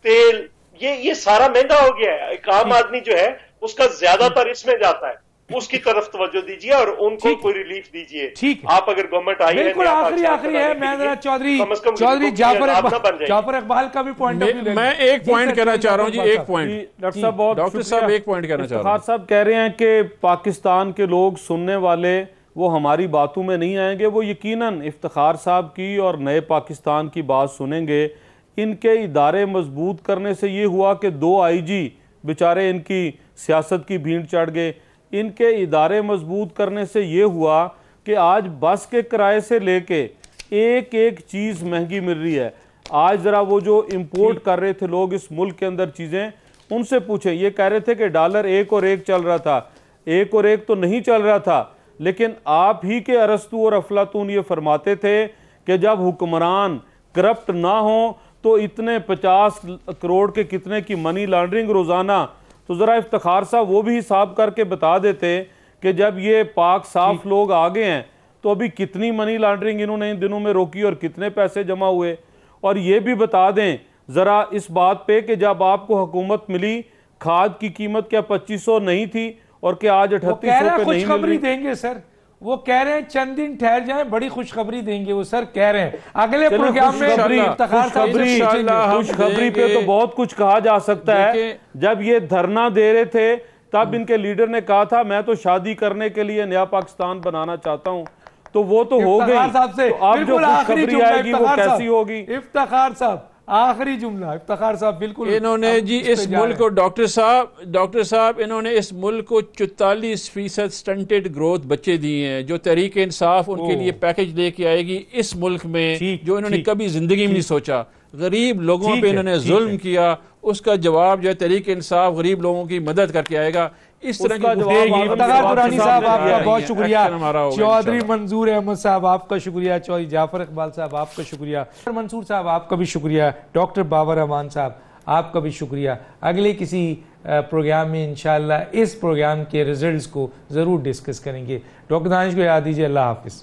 تیل, یہ سارا مہنگا ہو گیا ہے. ایک عام آدمی جو ہے اس کا زیادہ تر اس میں جاتا ہے, اس کی طرف توجہ دیجیے اور ان کو کوئی ریلیف دیجیے. آپ اگر گورنمنٹ آئی ہے, بالکل آخری ہے. میں ذرا چودھری جعفر اقبال کا بھی پوائنٹ آف ویو, میں ایک پوائنٹ کہنا چاہ رہا ہوں. جی ایک پوائنٹ ڈاکٹر صاحب ایک پوائنٹ کہنا چاہ رہا ہوں. افتخار صاحب کہہ رہے ہیں کہ پاکستان کے لوگ سننے والے وہ ہماری باتوں میں نہیں آئیں گے. وہ یقیناً افتخار صاحب کی اور نئے پاکستان کی بات سنیں گے. ان کے ادارے مضبوط کرنے سے یہ ہوا کہ 2 IG بیچارے ان کی سیاست کی بھیڑ چڑھ گئے. ان کے ادارے مضبوط کرنے سے یہ ہوا کہ آج بس کے کرائے سے لے کے ایک چیز مہنگی مل رہی ہے. آج ذرا وہ جو امپورٹ کر رہے تھے لوگ اس ملک کے اندر چیزیں, ان سے پوچھیں. یہ کہہ رہے تھے کہ ڈالر 1 اور 1 چل رہا تھا. 1 اور 1 تو نہیں چل رہا تھا, لیکن آپ ہی کے ارسطو اور افلاطون یہ فرماتے تھے کہ جب حکمران کرپٹ نہ ہوں تو اتنے 50 کروڑ کے کتنے کی منی لانڈرنگ روزانہ. تو ذرا افتخار صاحب وہ بھی حساب کر کے بتا دیتے کہ جب یہ پاک صاف لوگ آگے ہیں تو ابھی کتنی منی لانڈرنگ انہوں نے ان دنوں میں روکی اور کتنے پیسے جمع ہوئے. اور یہ بھی بتا دیں ذرا اس بات پہ کہ جب آپ کو حکومت ملی کھاد کی قیمت کیا 2500 نہیں تھی اور کہ آج 3800 پہ نہیں مل رہی. خوشخبری دیں گے سر, وہ کہہ رہے ہیں چند دن ٹھہر جائیں, بڑی خوشخبری دیں گے وہ سر کہہ رہے ہیں. اگلے پروگرام میں خوشخبری پہ تو بہت کچھ کہا جا سکتا ہے. جب یہ دھرنا دے رہے تھے تب ان کے لیڈر نے کہا تھا میں تو شادی کرنے کے لیے نیا پاکستان بنانا چاہتا ہوں, تو وہ تو ہو گئی. اب جو خوشخبری آئے گی وہ کیسی ہوگی؟ افتخار صاحب آخری جملہ. افتخار صاحب بالکل انہوں نے جی اس ملک کو ڈاکٹر صاحب انہوں نے اس ملک کو 44% سٹنٹڈ گروتھ بچے دیے ہیں جو تحریک انصاف ان کے لیے پیکج لے کے آئے گی اس ملک میں, جو انہوں نے کبھی زندگی میں نہیں سوچا. غریب لوگوں پہ انہوں نے ظلم کیا, اس کا جواب جو ہے تحریک انصاف غریب لوگوں کی مدد کر کے آئے گا. اس طرح کی درانی صاحب آپ کا بہت شکریہ, چودھری منظور احمد صاحب آپ کا شکریہ, چودھری جعفر اقبال صاحب آپ کا شکریہ, منصور صاحب آپ کا بھی شکریہ, ڈاکٹر بابر امان صاحب آپ کا بھی شکریہ. اگلے کسی پروگرام میں انشاءاللہ اس پروگرام کے ریزلٹس کو ضرور ڈسکس کریں گے. ڈاکٹر دانش کو یاد دیجیے. اللہ حافظ.